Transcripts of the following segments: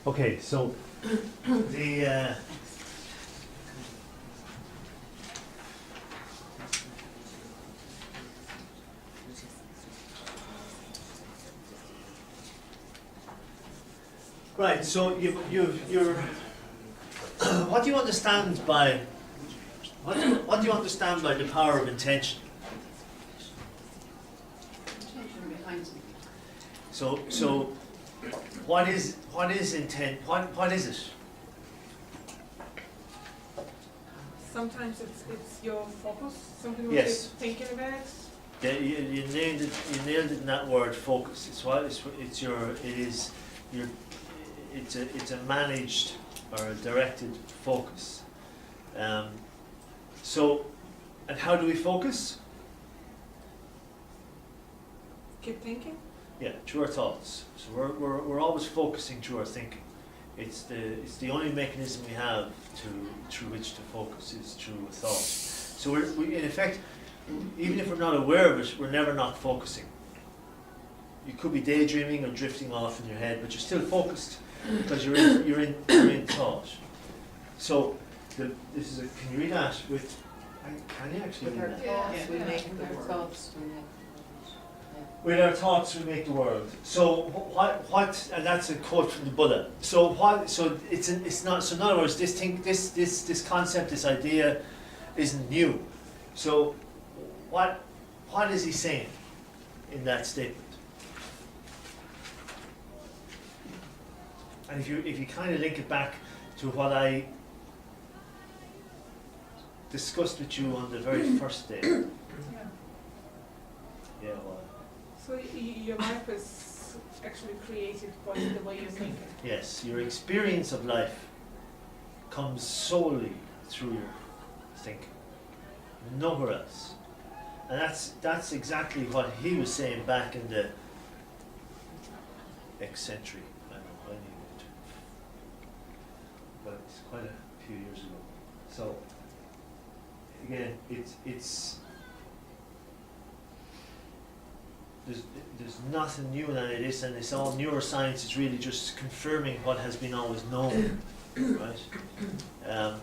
Okay, so the right. So you're what do you understand by what do you understand by the power of intention? So what is intent? What is it? Sometimes it's your focus, something what Yes. you're thinking about. Yeah, you nailed it. You nailed it in that word, focus. It's a managed or a directed focus. So, and how do we focus? Keep thinking. Yeah, through our thoughts. So we're always focusing through our thinking. It's the only mechanism we have through which to focus is through thought. So we in effect, even if we're not aware of it, we're never not focusing. You could be daydreaming or drifting off in your head, but you're still focused because you're in thought. So can you read that with? Can you actually With read our that? thoughts, we Yeah. make the Our world. thoughts, With our thoughts we make the world. So what and that's a quote from the Buddha. So it's not, so in other words this concept, this idea isn't new. So what is he saying in that statement? And if you kind of link it back to what I discussed with you on the very first day. Yeah. Yeah, well, So your life is actually created by the way you're thinking. yes, your experience of life comes solely through your thinking, nowhere else. And that's exactly what he was saying back in the X century. I don't know, I knew it, but it's quite a few years ago. So again, it's there's nothing new in any of this, and it's all neuroscience is really just confirming what has been always known, right? And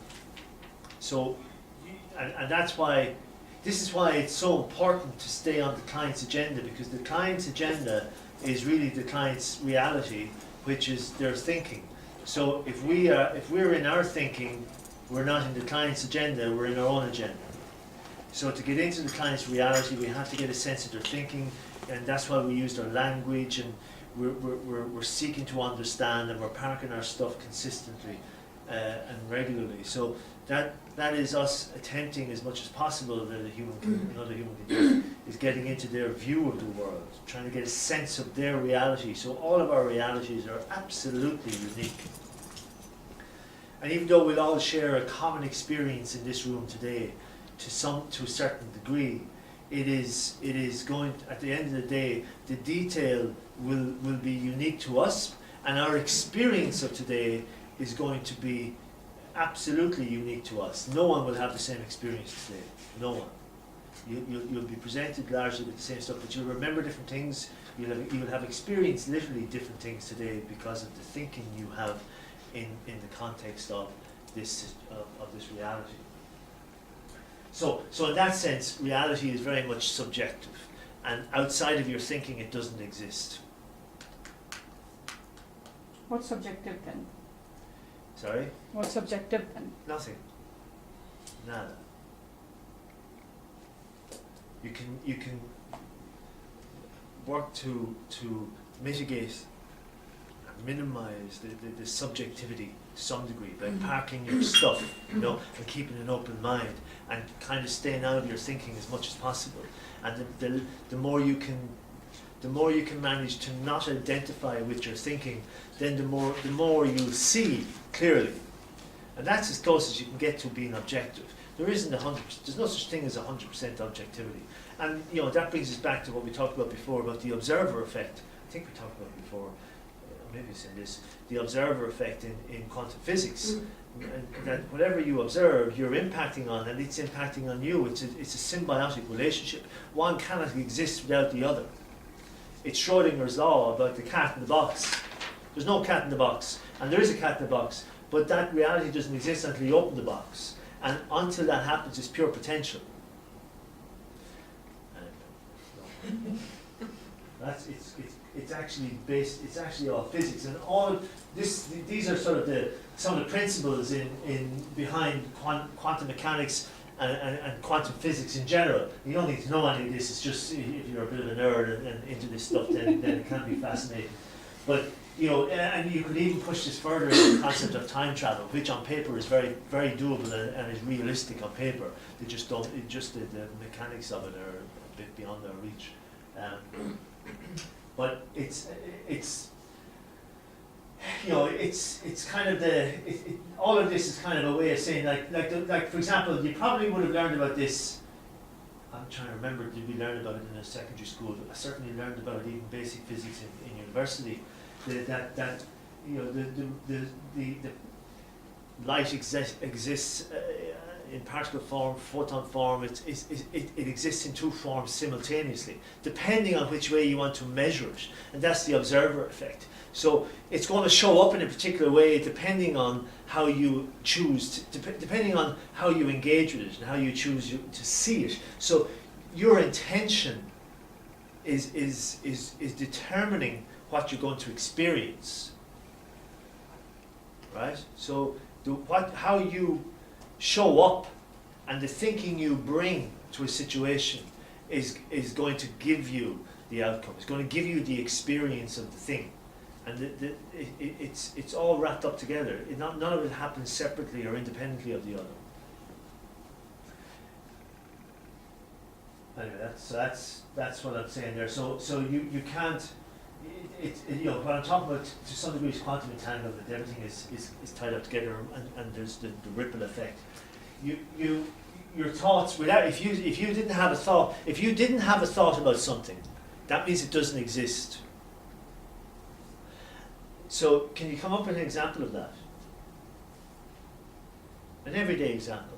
that's why, this is why it's so important to stay on the client's agenda, because the client's agenda is really the client's reality, which is their thinking. So if we're in our thinking, we're not in the client's agenda, we're in our own agenda. So to get into the client's reality, we have to get a sense of their thinking, and that's why we used our language, and we're seeking to understand, and we're parking our stuff consistently and regularly. So that is us attempting as much as possible that another human can do, is getting into their view of the world, trying to get a sense of their reality. So all of our realities are absolutely unique. And even though we'll all share a common experience in this room today, to a certain degree, it is going to, at the end of the day, the detail will be unique to us, and our experience of today is going to be absolutely unique to us. No one will have the same experience today. No one. You'll be presented largely with the same stuff, but you'll remember different things. You'll have experienced literally different things today because of the thinking you have in the context of this reality. So in that sense, reality is very much subjective, and outside of your thinking, it doesn't exist. What's subjective then? Sorry? What's subjective then? Nothing. Nada. You can work to mitigate and minimize the subjectivity to some degree by parking your stuff, and keeping an open mind and kind of staying out of your thinking as much as possible. And the more you can manage to not identify with your thinking, then the more you'll see clearly. And that's as close as you can get to being objective. There isn't 100%. There's no such thing as 100% objectivity. And that brings us back to what we talked about before about the observer effect. I think we talked about it before. Maybe it's in this. The observer effect in quantum physics. And that whatever you observe, you're impacting on, and it's impacting on you. It's a symbiotic relationship. One cannot exist without the other. It's Schrodinger's law about the cat in the box. There's no cat in the box, and there is a cat in the box, but that reality doesn't exist until you open the box. And until that happens, it's pure potential. It's actually based. It's actually all physics, and all of this. These are sort of some of the principles in behind quantum mechanics and quantum physics in general. You don't need to know any of this. It's just if you're a bit of a nerd and into this stuff, then it can be fascinating. But and you could even push this further into the concept of time travel, which on paper is very, very doable and is realistic on paper. They just don't. The mechanics of it are a bit beyond their reach. But it's kind of all of this is kind of a way of saying like for example, you probably would have learned about this. I'm trying to remember, did we learn about it in a secondary school? I certainly learned about it even basic physics in university. That the light exists in particle form, photon form. It exists in two forms simultaneously, depending on which way you want to measure it, and that's the observer effect. So it's going to show up in a particular way depending on how you choose, depending on how you engage with it and how you choose to see it. So your intention is determining what you're going to experience, right? So how you show up and the thinking you bring to a situation is going to give you the outcome. It's going to give you the experience of the thing, and it's all wrapped up together. None of it happens separately or independently of the other. Anyway, that's what I'm saying there. So you can't. What I'm talking about to some degree is quantum entanglement. Everything is tied up together, and there's the ripple effect. Your thoughts, without if you didn't have a thought about something, that means it doesn't exist. So can you come up with an example of that? An everyday example.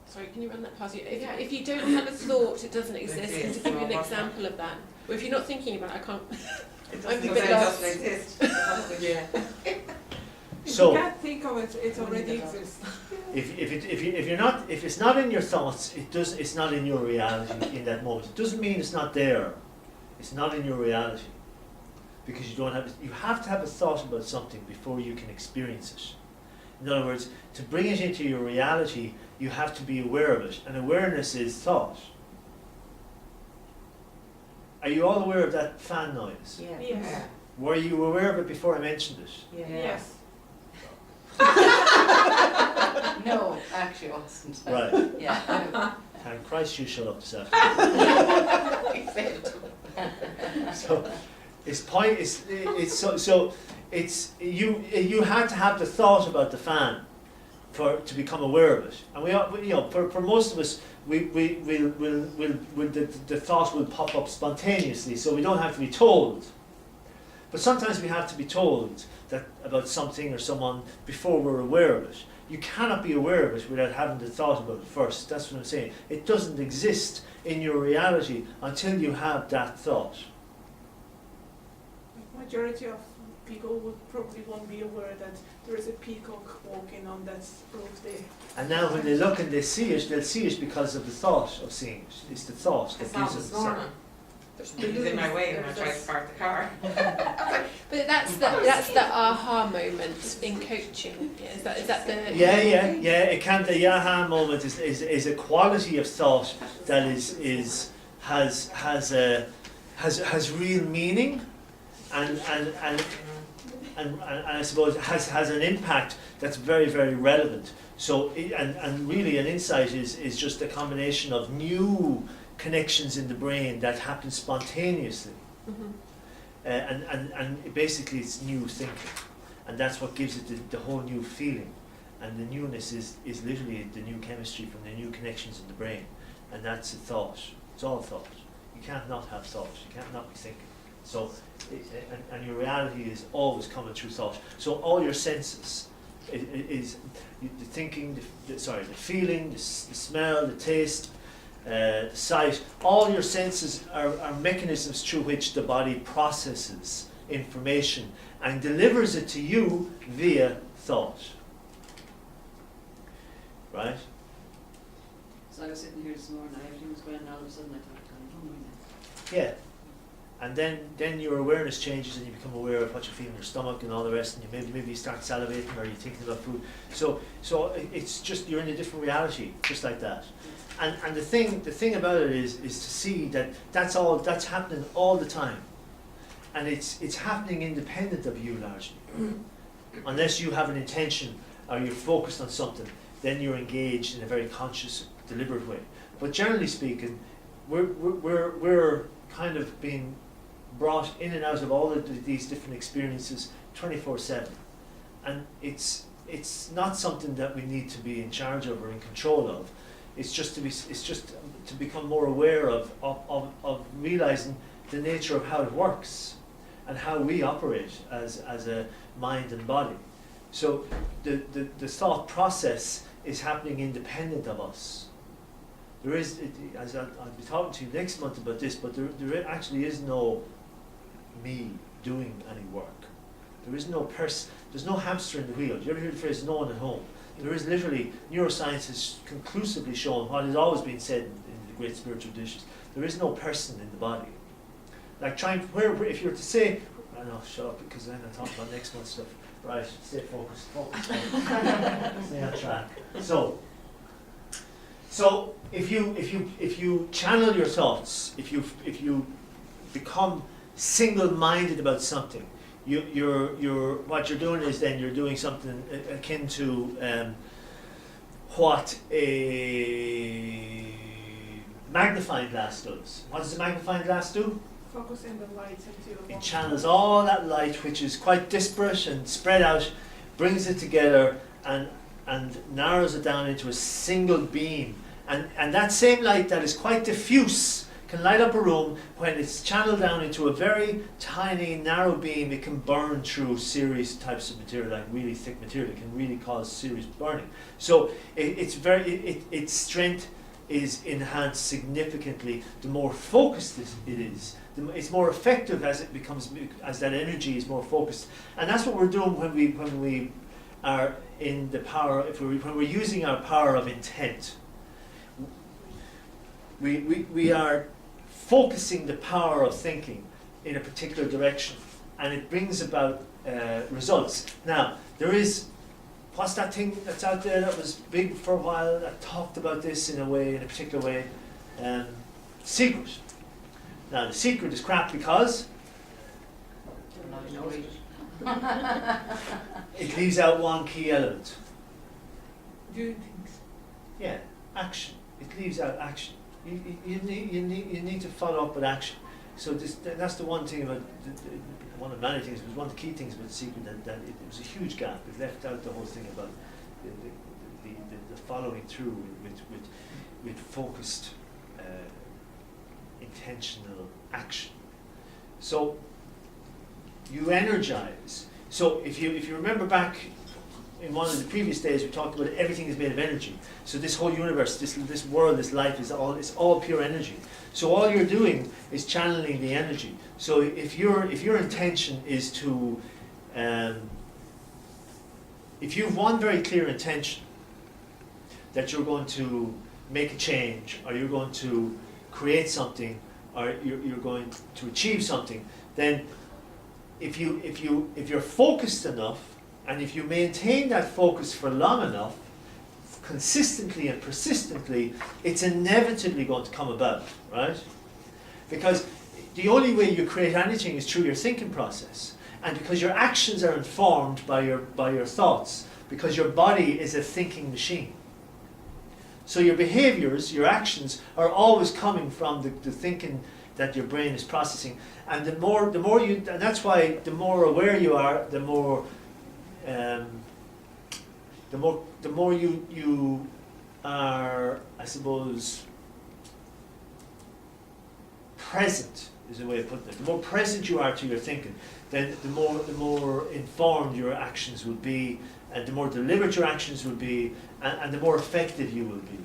Sorry, can you run that past you? If you don't have a thought, it doesn't exist. And to give you an example of that, or if you're not thinking about it, I can't. I'm a bit lost. It doesn't exist. Yeah. If So you can't think of it, it already exists. if it's not in your thoughts, it's not in your reality in that moment. It doesn't mean it's not there. It's not in your reality because you have to have a thought about something before you can experience it. In other words, to bring it into your reality, you have to be aware of it, and awareness is thought. Are you all aware of that fan noise? Yeah. Yes. Were you aware of it before I mentioned it? Yeah. Yes. No, actually I wasn't. Right. Yeah. Thank Christ you shut up this afternoon. So it's you had to have the thought about the fan to become aware of it, and for most of us the thought will pop up spontaneously, so we don't have to be told. But sometimes we have to be told that about something or someone before we're aware of it. You cannot be aware of it without having the thought about it first. That's what I'm saying. It doesn't exist in your reality until you have that thought. Majority of people probably won't be aware that there is a peacock walking on that roof there. And now when they look and they see it, they'll see it because of the thought of seeing it. It's the thought that gives it the sound. There's things in my way when I try to park the car. But that's the aha moment in coaching. Is that the? Yeah. It can. The aha moment is a quality of thought that has real meaning, and I suppose has an impact that's very, very relevant. So and really an insight is just a combination of new connections in the brain that happen spontaneously. Mm-hmm. And basically it's new thinking, and that's what gives it the whole new feeling, and the newness is literally the new chemistry from the new connections in the brain, and that's a thought. It's all thought. You can't not have thought. You can't not be thinking. So and your reality is always coming through thought. So all your senses is the thinking, the feeling, the smell, the taste, the sight. All your senses are mechanisms through which the body processes information and delivers it to you via thought. Right? So I was sitting here this morning, everything was going on, all of a sudden I thought, I don't mind that. Yeah. And then your awareness changes and you become aware of what you feel in your stomach and all the rest, and you maybe you start salivating or you're thinking about food. So it's just, you're in a different reality, just like that. And the thing about it is to see that that's happening all the time. And it's happening independent of you largely. Unless you have an intention or you're focused on something, then you're engaged in a very conscious, deliberate way. But generally speaking, we're kind of being brought in and out of all of these different experiences 24/7, and it's not something that we need to be in charge of or in control of. It's just to become more aware of realizing the nature of how it works and how we operate as a mind and body. So the thought process is happening independent of us. There is, as I'll be talking to you next month about this, but there actually is no me doing any work. There is no person, there's no hamster in the wheel. Do you ever hear the phrase no one at home? There is literally, neuroscience has conclusively shown what has always been said in the great spiritual traditions. There is no person in the body. Like if you were to say, I know, shut up, because then I talk about next month's stuff. Right, stay focused. Stay on track. So if you channel your thoughts, if you become single-minded about something, what you're doing is then you're doing something akin to what a magnifying glass does. What does a magnifying glass do? Focusing the light into It channels all that light, which is quite disparate and spread out, brings it together and narrows it down into a single beam. And that same light that is quite diffuse can light up a room. When it's channeled down into a very tiny, narrow beam, it can burn through serious types of material, like really thick material. It can really cause serious burning. So its strength is enhanced significantly the more focused it is. It's more effective as that energy is more focused. And that's what we're doing when we are in the power, when we're using our power of intent. We are focusing the power of thinking in a particular direction, and it brings about results. Now, what's that thing that's out there that was big for a while, that talked about this in a particular way? Secret. Now, the secret is crap because it leaves out one key element. doing things. Yeah, action. It leaves out action. You need to follow up with action. So that's the one thing about one of many things. It was one of the key things about the secret that it was a huge gap. It left out the whole thing about the following through with focused, intentional action. So you energize. So if you remember back in one of the previous days, we talked about everything is made of energy. So this whole universe, this world, this life it's all pure energy. So all you're doing is channeling the energy. So if your intention is to, if you have one very clear intention that you're going to make a change, or you're going to create something, or you're going to achieve something, then if you're focused enough, and if you maintain that focus for long enough, consistently and persistently, it's inevitably going to come about, right? Because the only way you create anything is through your thinking process, and because your actions are informed by your thoughts, because your body is a thinking machine. So your behaviors, your actions, are always coming from the thinking that your brain is processing. And the more you, and that's why the more aware you are, the more you are, I suppose, present is a way of putting it. The more present you are to your thinking, then the more informed your actions will be, and the more deliberate your actions will be, and the more effective you will be.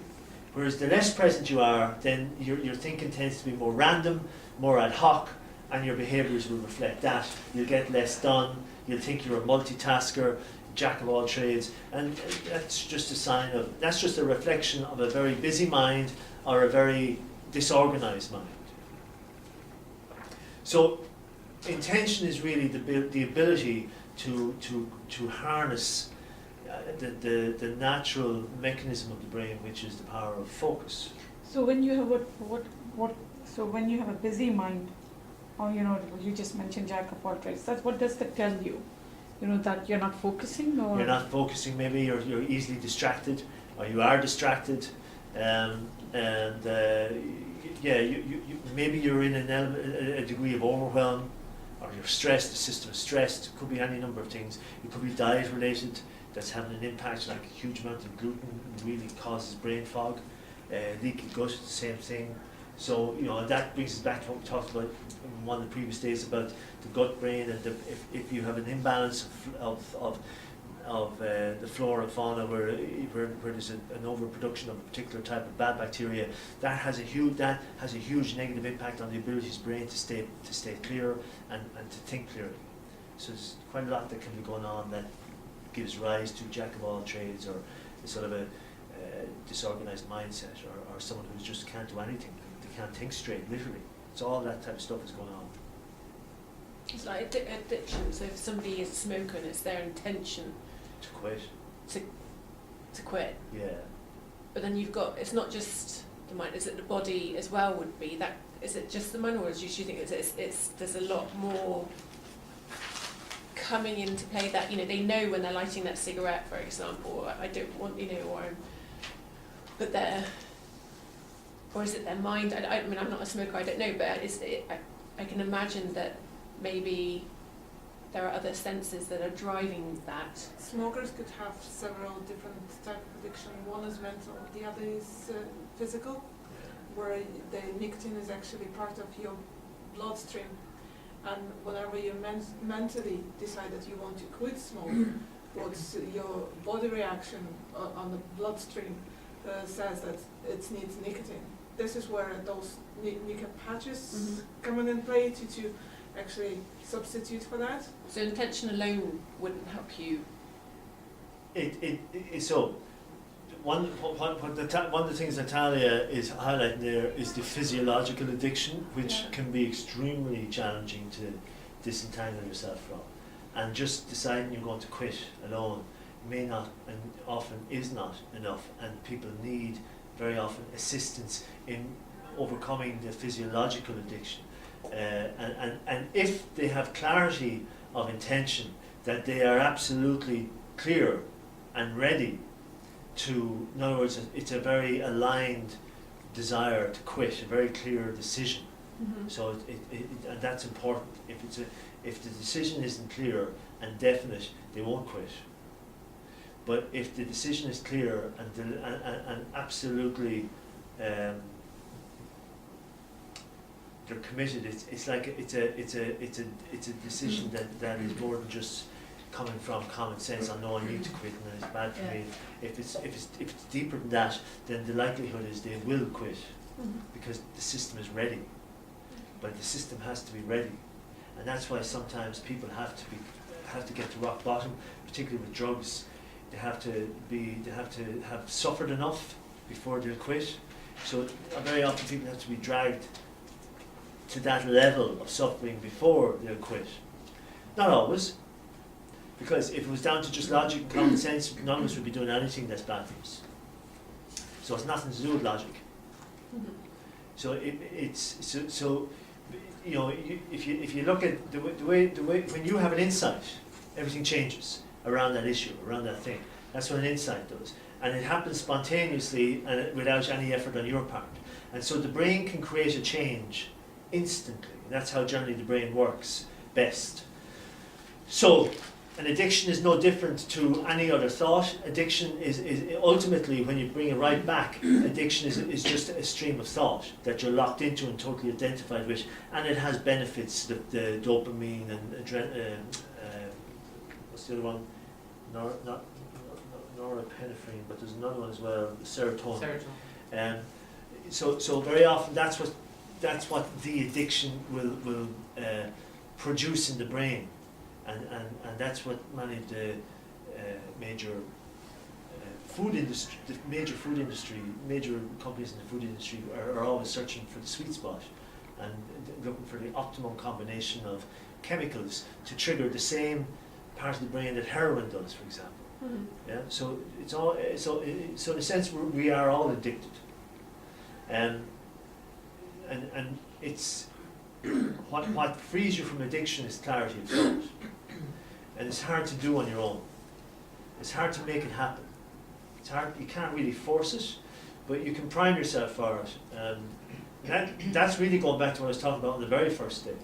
Whereas the less present you are, then your thinking tends to be more random, more ad hoc, and your behaviours will reflect that. You'll get less done, you'll think you're a multitasker, jack of all trades, and that's just a sign of, that's just a reflection of a very busy mind or a very disorganised mind. So intention is really the ability to harness the natural mechanism of the brain, which is the power of focus. So when you have so when you have a busy mind, or you just mentioned jack of all trades, what does that tell you? That you're not focusing, or You're not focusing. Maybe you're easily distracted, or you are distracted, maybe you're in a degree of overwhelm, or you're stressed. The system is stressed. It could be any number of things. It could be diet related. That's having an impact, like a huge amount of gluten really causes brain fog. Leaky gut, the same thing. So that brings us back to what we talked about in one of the previous days about the gut brain, and if you have an imbalance of the flora and fauna where there's an overproduction of a particular type of bad bacteria, that has a huge negative impact on the ability of the brain to stay clear and to think clearly. So there's quite a lot that can be going on that gives rise to jack of all trades, or sort of a disorganized mindset, or someone who just can't do anything. They can't think straight, literally. So all that type of stuff is going on. It's like addiction. So if somebody is a smoker and it's their intention To quit. to quit, Yeah. but then you've got, it's not just the mind, is it the body as well would be that? Is it just the mind, or do you think it's there's a lot more coming into play that they know when they're lighting that cigarette, for example, I don't want but they're, or is it their mind? I mean, I'm not a smoker, I don't know, but I can imagine that maybe there are other senses that are driving that. Smokers could have several different types of addiction. One is mental, the other is physical, where the nicotine is actually part of your bloodstream. And whenever you mentally decide that you want to quit smoke, what's your body reaction on the bloodstream says that it needs nicotine. This is where those nicotine patches come in play to actually substitute for that. So intention alone wouldn't help you. So one of the things Natalia is highlighting there is the physiological addiction, which can be extremely challenging to disentangle yourself from. And just deciding you're going to quit alone may not, and often is not, enough, and people need very often assistance in overcoming the physiological addiction. And if they have clarity of intention, that they are absolutely clear and ready to, in other words, it's a very aligned desire to quit, a very clear decision. So and that's important. If the decision isn't clear and definite, they won't quit. But if the decision is clear and absolutely they're committed, it's a decision that is more than just coming from common sense. I know I need to quit and it's bad for me. If it's deeper than that, then the likelihood is they will quit because the system is ready. But the system has to be ready, and that's why sometimes people have to get to rock bottom, particularly with drugs. They have to have suffered enough before they'll quit. So very often people have to be dragged to that level of suffering before they'll quit. Not always, because if it was down to just logic and common sense, none of us would be doing anything that's bad for us. So it's nothing to do with logic. So if you look at the way when you have an insight, everything changes around that issue, around that thing. That's what an insight does, and it happens spontaneously and without any effort on your part. And so the brain can create a change instantly. That's how generally the brain works best. So an addiction is no different to any other thought. Addiction is ultimately, when you bring it right back, addiction is just a stream of thought that you're locked into and totally identified with, and it has benefits, the dopamine and what's the other one? norepinephrine, but there's another one as well, serotonin. Serotonin. So very often that's what the addiction will produce in the brain, and that's what many of the major major companies in the food industry are always searching for the sweet spot and looking for the optimum combination of chemicals to trigger the same part of the brain that heroin does, for example. Mhm. Yeah, so it's all so in a sense we are all addicted, and it's what frees you from addiction is clarity of thought, and it's hard to do on your own. It's hard to make it happen. It's hard. You can't really force it, but you can prime yourself for it. That's really going back to what I was talking about on the very first day.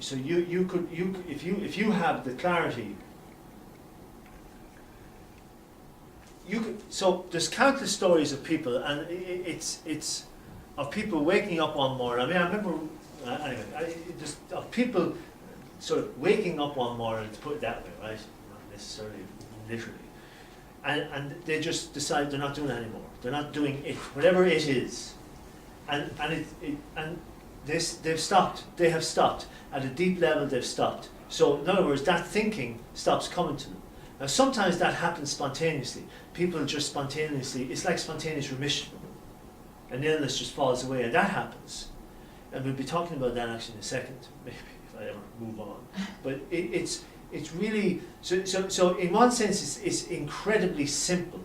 So you could if you have the clarity. So there's countless stories of people, and it's of people waking up one morning. I mean, I remember anyway. Just of people sort of waking up one morning, to put it that way, right? Not necessarily literally, and they just decide they're not doing it anymore. They're not doing it, whatever it is, and they've stopped. They have stopped at a deep level. They've stopped. So in other words, that thinking stops coming to them. Now sometimes that happens spontaneously. People just spontaneously, it's like spontaneous remission. An illness just falls away, and that happens. And we'll be talking about that actually in a second, maybe, if I ever move on. But it's really, so in one sense it's incredibly simple.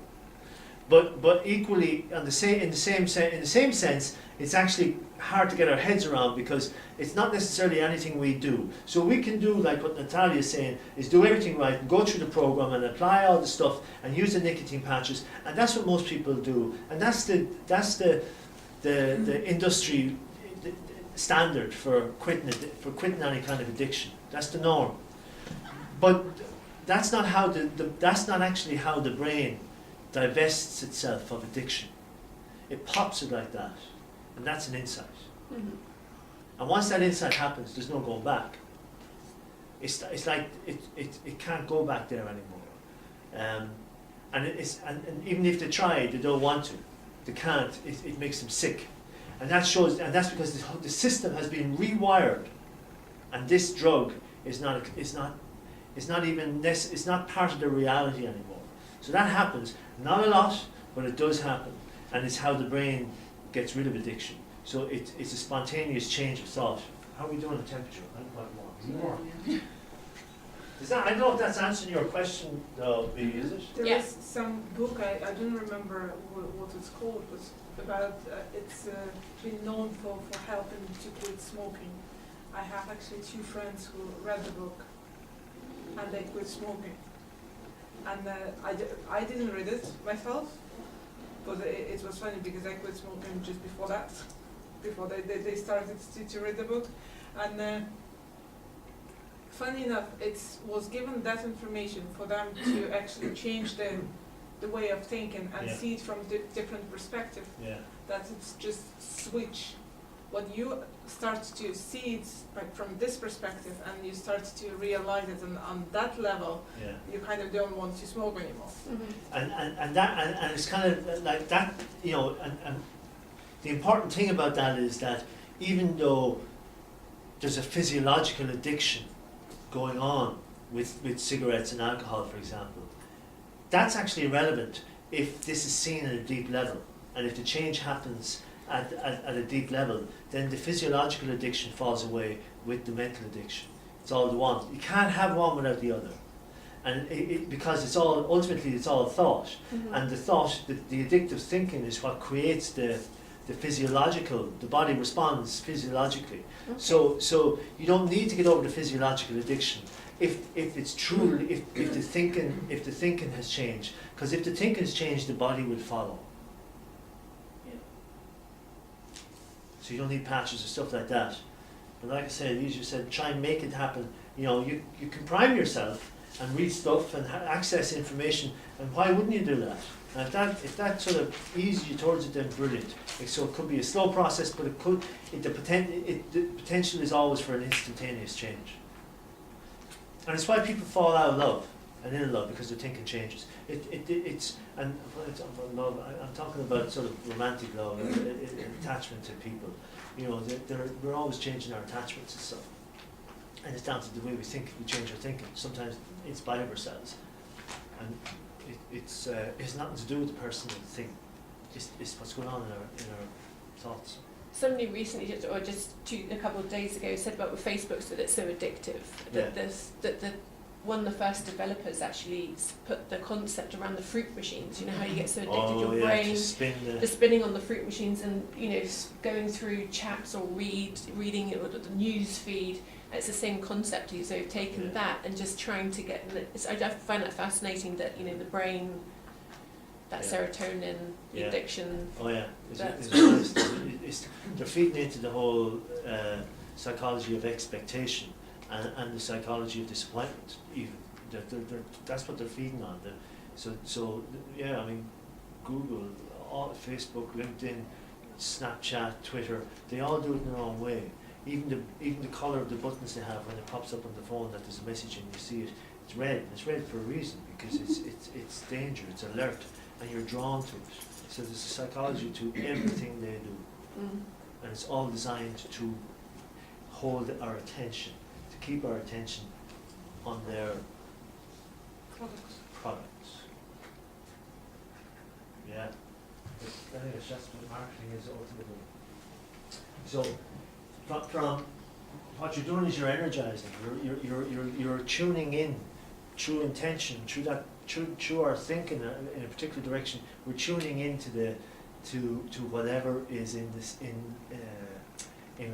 But equally, in the same sense, it's actually hard to get our heads around because it's not necessarily anything we do. So we can do like what Natalia is saying, is do everything right and go through the program and apply all the stuff and use the nicotine patches, and that's what most people do. And that's the industry standard for quitting any kind of addiction. That's the norm. But that's not how that's not actually how the brain divests itself of addiction. It pops it like that, and that's an insight. Mhm. And once that insight happens, there's no going back. It's like it can't go back there anymore. And even if they try, they don't want to. They can't. It makes them sick, and that's because the system has been rewired, and this drug is not part of the reality anymore. So that happens. Not a lot, but it does happen, and it's how the brain gets rid of addiction. So it's a spontaneous change of thought. How are we doing the temperature? I'm quite warm. Is that? I don't know if that's answering your question, though. Is it? There Yeah. is some book, I don't remember what it's called, but about it's been known for helping to quit smoking. I have actually 2 friends who read the book and they quit smoking. And I didn't read it myself, but it was funny because I quit smoking just before that, before they started to read the book. And funny enough, it was given that information for them to actually change the way of thinking and Yeah. see it from different perspective. Yeah. That it's just switch. When you start to see it like from this perspective and you start to realize it, and on that level, Yeah. you kind of don't want to smoke anymore. Mhm. And it's kind of like that, you know, and the important thing about that is that even though there's a physiological addiction going on with cigarettes and alcohol, for example, that's actually irrelevant if this is seen at a deep level, and if the change happens at a deep level, then the physiological addiction falls away with the mental addiction. It's all the one. You can't have one without the other, and because it's all thought, Mhm. and the thought, the addictive thinking is what creates the physiological. The body responds physiologically. Okay. So you don't need to get over the physiological addiction if it's truly if the thinking has changed, because if the thinking has changed, the body will follow. So you don't need patches or stuff like that. But like I said, as you said, try and make it happen. You know, you can prime yourself and read stuff and access information, and why wouldn't you do that? And if that sort of eases you towards it, then brilliant. So it could be a slow process, but the potential is always for an instantaneous change. And it's why people fall out of love. an in-law because their thinking changes. It's and it's love. I'm talking about sort of romantic love, attachment to people. You know, we're always changing our attachments and stuff, and it's down to the way we think. We change our thinking. Sometimes it's by ourselves, and it's nothing to do with the person or the thing. It's what's going on in our thoughts. Somebody recently, a couple of days ago, said about with Facebook that it's so addictive. That one of the first developers actually put the concept around the fruit machines. You know how you get so addicted, your brain, the spinning on the fruit machines, and going through chats or reading it or the news feed. It's the same concept. So they've taken that and just trying to get. I find that fascinating that the brain, that serotonin, the addiction. Oh yeah, they're feeding into the whole psychology of expectation and the psychology of disappointment. Even that's what they're feeding on. So yeah, I mean, Google, Facebook, LinkedIn, Snapchat, Twitter, they all do it in their own way. Even the colour of the buttons they have when it pops up on the phone that there's a message and you see it, it's red. It's red for a reason because it's danger, it's alert, and you're drawn to it. So there's a psychology to everything they do, and it's all designed to hold our attention, to keep our attention on their products. Yeah, I think it's just what marketing is ultimately. So, from what you're doing is you're energizing. You're tuning in through intention, through our thinking in a particular direction. We're tuning into to whatever is in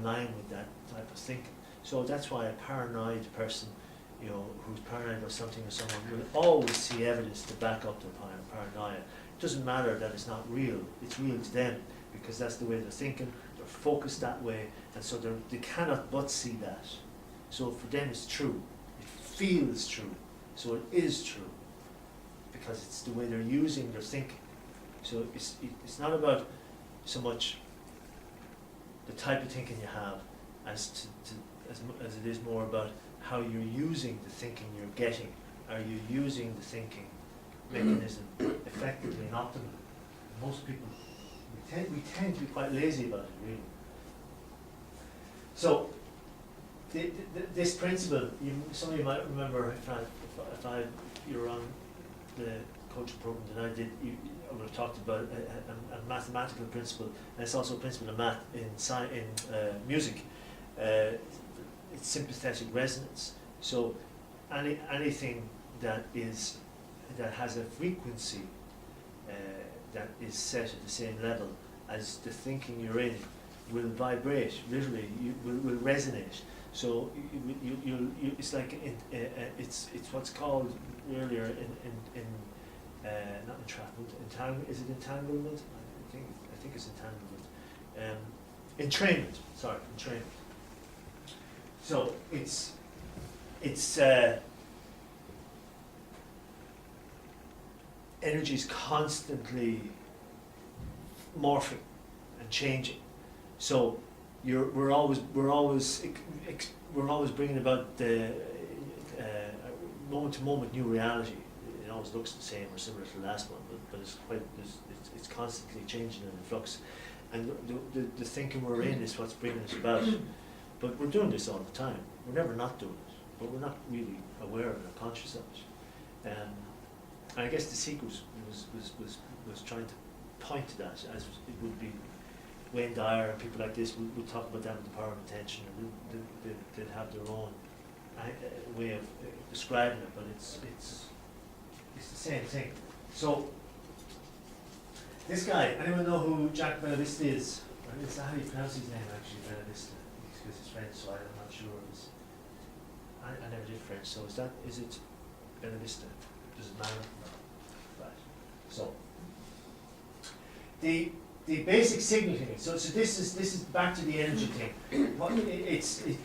line with that type of thinking. So that's why a paranoid person, who's paranoid about something or someone, will always see evidence to back up their paranoia. It doesn't matter that it's not real; it's real to them because that's the way they're thinking. They're focused that way, and so they cannot but see that. So for them, it's true. It feels true. So it is true because it's the way they're using their thinking. So it's not about so much the type of thinking you have as it is more about how you're using the thinking you're getting. Are you using the thinking mechanism effectively and optimally? Most people, we tend to be quite lazy about it, really. So this principle, some of you might remember if you were on the coaching program that I did, I would have talked about a mathematical principle, and it's also a principle of math in music. It's sympathetic resonance. So anything that has a frequency that is set at the same level as the thinking you're in will vibrate. Literally, will resonate. So it's like it's what's called earlier in not entrapment. Is it entanglement? I think it's entanglement. Entrainment. Sorry, entrainment. So it's energy is constantly morphing and changing. So we're always bringing about the moment to moment new reality. It always looks the same or similar to the last one, but it's constantly changing and in flux. And the thinking we're in is what's bringing us about. But we're doing this all the time. We're never not doing it, but we're not really aware of it or conscious of it. And I guess the secret was trying to point to that, as it would be Wayne Dyer and people like this would talk about that with the power of intention, and they'd have their own way of describing it, but it's the same thing. So this guy, anyone know who Jack Bellavista is? Is that how you pronounce his name actually, Bellavista? Because it's French, so I'm not sure if it's. I never did French, so is it Bellavista? Does it matter? No. Right. So the basic signal thing. So this is back to the energy thing.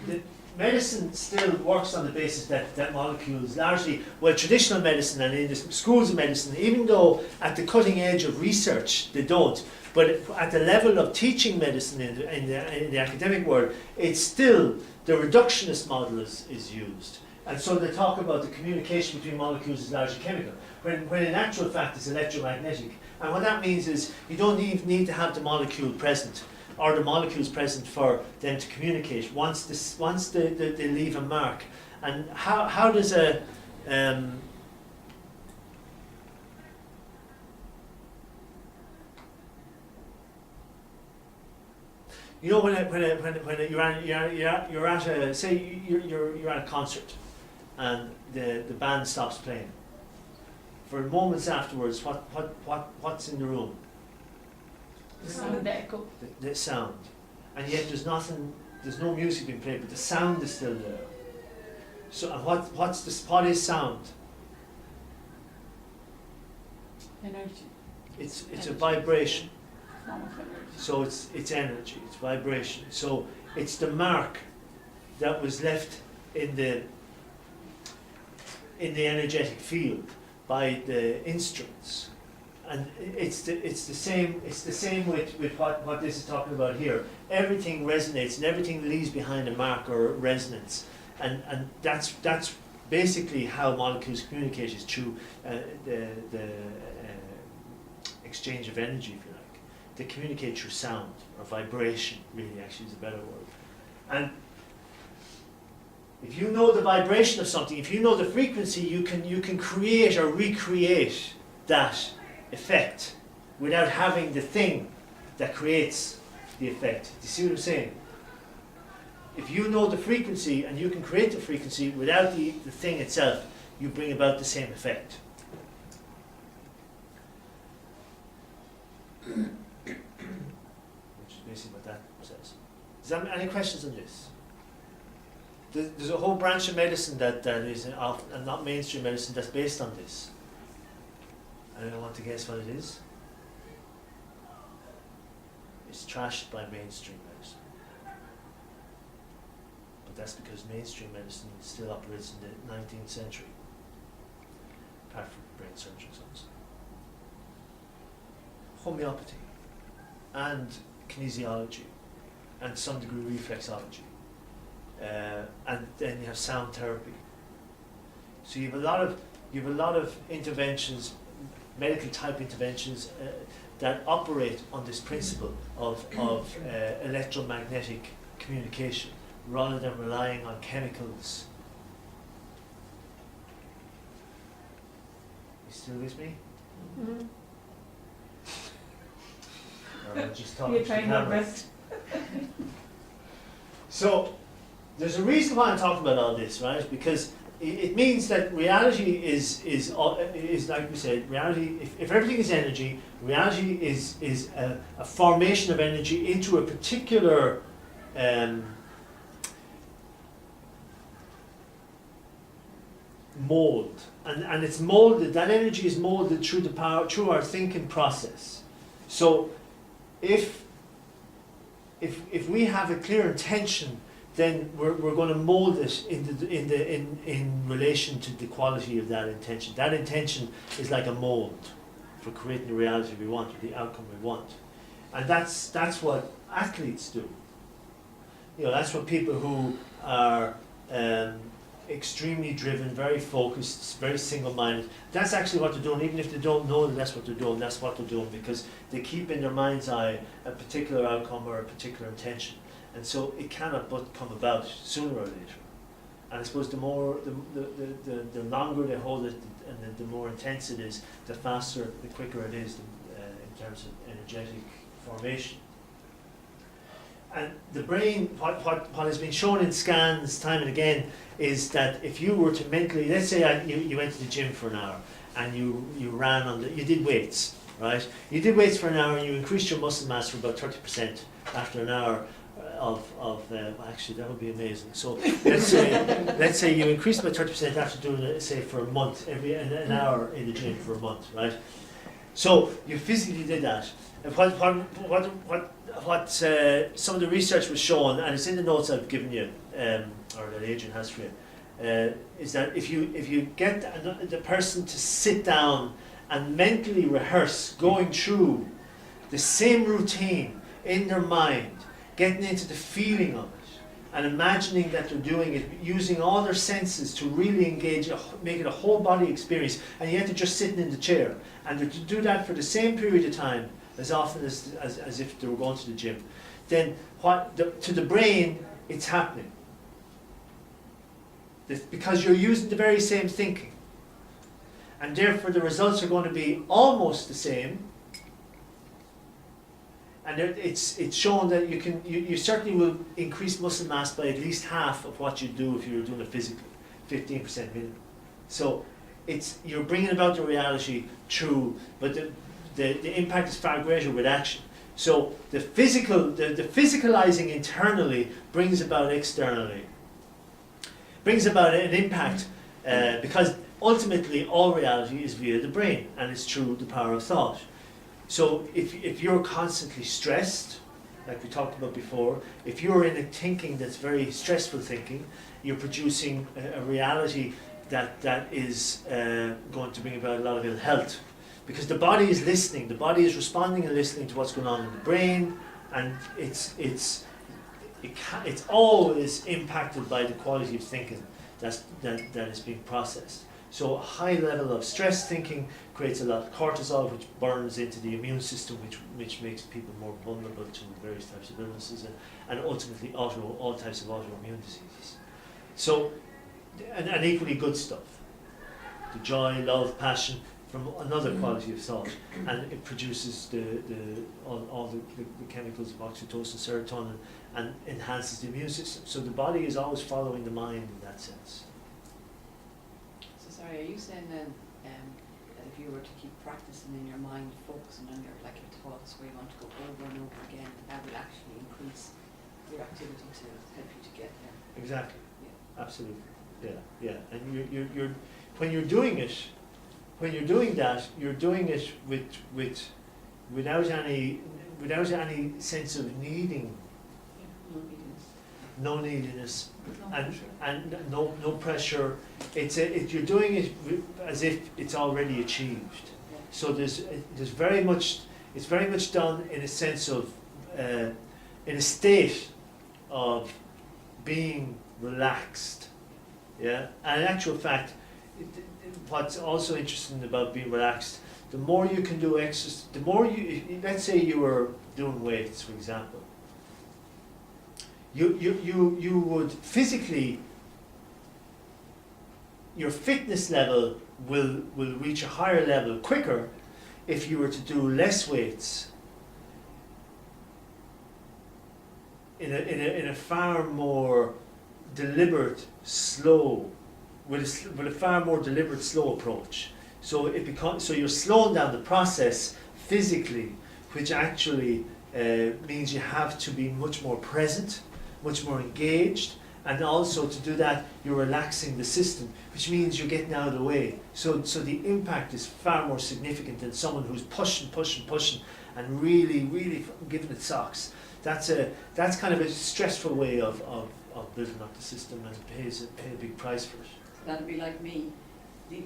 The medicine still works on the basis that molecules largely, traditional medicine and in the schools of medicine, even though at the cutting edge of research they don't, but at the level of teaching medicine in the academic world, it's still the reductionist model is used. And so they talk about the communication between molecules is largely chemical, when in actual fact it's electromagnetic. And what that means is you don't need to have the molecule present, or the molecules present for them to communicate once they leave a mark. And how does a you know, when you're at a, say you're at a concert, and the band stops playing. For moments afterwards, what's in the room? The sound echo. The sound, and yet there's no music being played, but the sound is still there. So, and what is sound? Energy. It's a vibration. Form of energy. So it's energy, it's vibration. So it's the mark that was left in the energetic field by the instruments, and it's the same with what this is talking about here. Everything resonates and everything leaves behind a mark or resonance, and that's basically how molecules communicate, is through the exchange of energy, if you like. They communicate through sound, or vibration, really, actually is a better word. And if you know the vibration of something, if you know the frequency, you can create or recreate that effect without having the thing that creates the effect. Do you see what I'm saying? If you know the frequency and you can create the frequency without the thing itself, you bring about the same effect. Which is basically what that says. Is there any questions on this? There's a whole branch of medicine that is not mainstream medicine that's based on this. Anyone want to guess what it is? It's trashed by mainstream medicine. But that's because mainstream medicine still operates in the 19th century. Apart from brain surgeons, obviously. Homeopathy and kinesiology and to some degree reflexology. And then you have sound therapy. So you have a lot of interventions, medical type interventions that operate on this principle of electromagnetic communication rather than relying on chemicals. You still with me? Mm. Or am I just talking We're to the trying our camera? best. So there's a reason why I'm talking about all this, right? Because it means that reality is like we said, reality. If everything is energy, reality is a formation of energy into a particular mold, and it's molded. That energy is molded through our thinking process. So if we have a clear intention, then we're going to mold it in relation to the quality of that intention. That intention is like a mold for creating the reality we want, or the outcome we want, and that's what athletes do. You know, that's what people who are extremely driven, very focused, very single-minded. That's actually what they're doing, even if they don't know that that's what they're doing. That's what they're doing because they keep in their mind's eye a particular outcome or a particular intention. And so it cannot but come about sooner or later. And I suppose the longer they hold it and the more intense it is, the faster, the quicker it is in terms of energetic formation. And the brain, what has been shown in scans time and again, is that if you were to mentally, let's say you went to the gym for an hour and you ran you did weights, right? You did weights for an hour and you increased your muscle mass for about 30% after an hour actually that would be amazing. So let's say you increased by 30% after doing it, say for a month, an hour in the gym for a month, right? So you physically did that. And what some of the research was showing, and it's in the notes I've given you, or that Adrian has for you, is that if you get the person to sit down and mentally rehearse going through the same routine in their mind, getting into the feeling of it, and imagining that they're doing it, using all their senses to really engage, make it a whole body experience, and yet they're just sitting in the chair. And to do that for the same period of time, as often as if they were going to the gym, then to the brain, it's happening. Because you're using the very same thinking. And therefore the results are going to be almost the same. And it's shown that you certainly will increase muscle mass by at least half of what you do if you were doing it physically, 15% minimum. So you're bringing about the reality true, but the impact is far greater with action. So the physicalizing internally brings about externally, brings about an impact because ultimately all reality is via the brain, and it's through the power of thought. So if you're constantly stressed, like we talked about before, if you're in a thinking that's very stressful thinking, you're producing a reality that is going to bring about a lot of ill health. Because the body is listening, the body is responding and listening to what's going on in the brain, and it's always impacted by the quality of thinking that is being processed. So a high level of stress thinking creates a lot of cortisol, which burns into the immune system, which makes people more vulnerable to various types of illnesses and ultimately all types of autoimmune diseases. So, and equally good stuff. The joy, love, passion from another quality of thought, and it produces all the chemicals of oxytocin, serotonin, and enhances the immune system. So the body is always following the mind in that sense. So sorry, are you saying then that if you were to keep practicing in your mind, focusing on your thoughts where you want to go over and over again, that will actually increase your activity to help you to get there? Exactly. Yeah. Absolutely. Yeah. And you're when you're doing it, when you're doing that, you're doing it without any sense of needing, no neediness, and no pressure. You're doing it as if it's already achieved. So there's very much, it's very much done in a sense of in a state of being relaxed. Yeah, and in actual fact, what's also interesting about being relaxed, the more you can do exercise, the more let's say you were doing weights, for example, you would physically, your fitness level will reach a higher level quicker if you were to do less weights in a far more deliberate, slow, with a far more deliberate, slow approach. So so you're slowing down the process physically, which actually means you have to be much more present, much more engaged, and also to do that you're relaxing the system, which means you're getting out of the way. So the impact is far more significant than someone who's pushing, and really giving it socks. That's kind of a stressful way of building up the system, and pay a big price for it. That'd be like me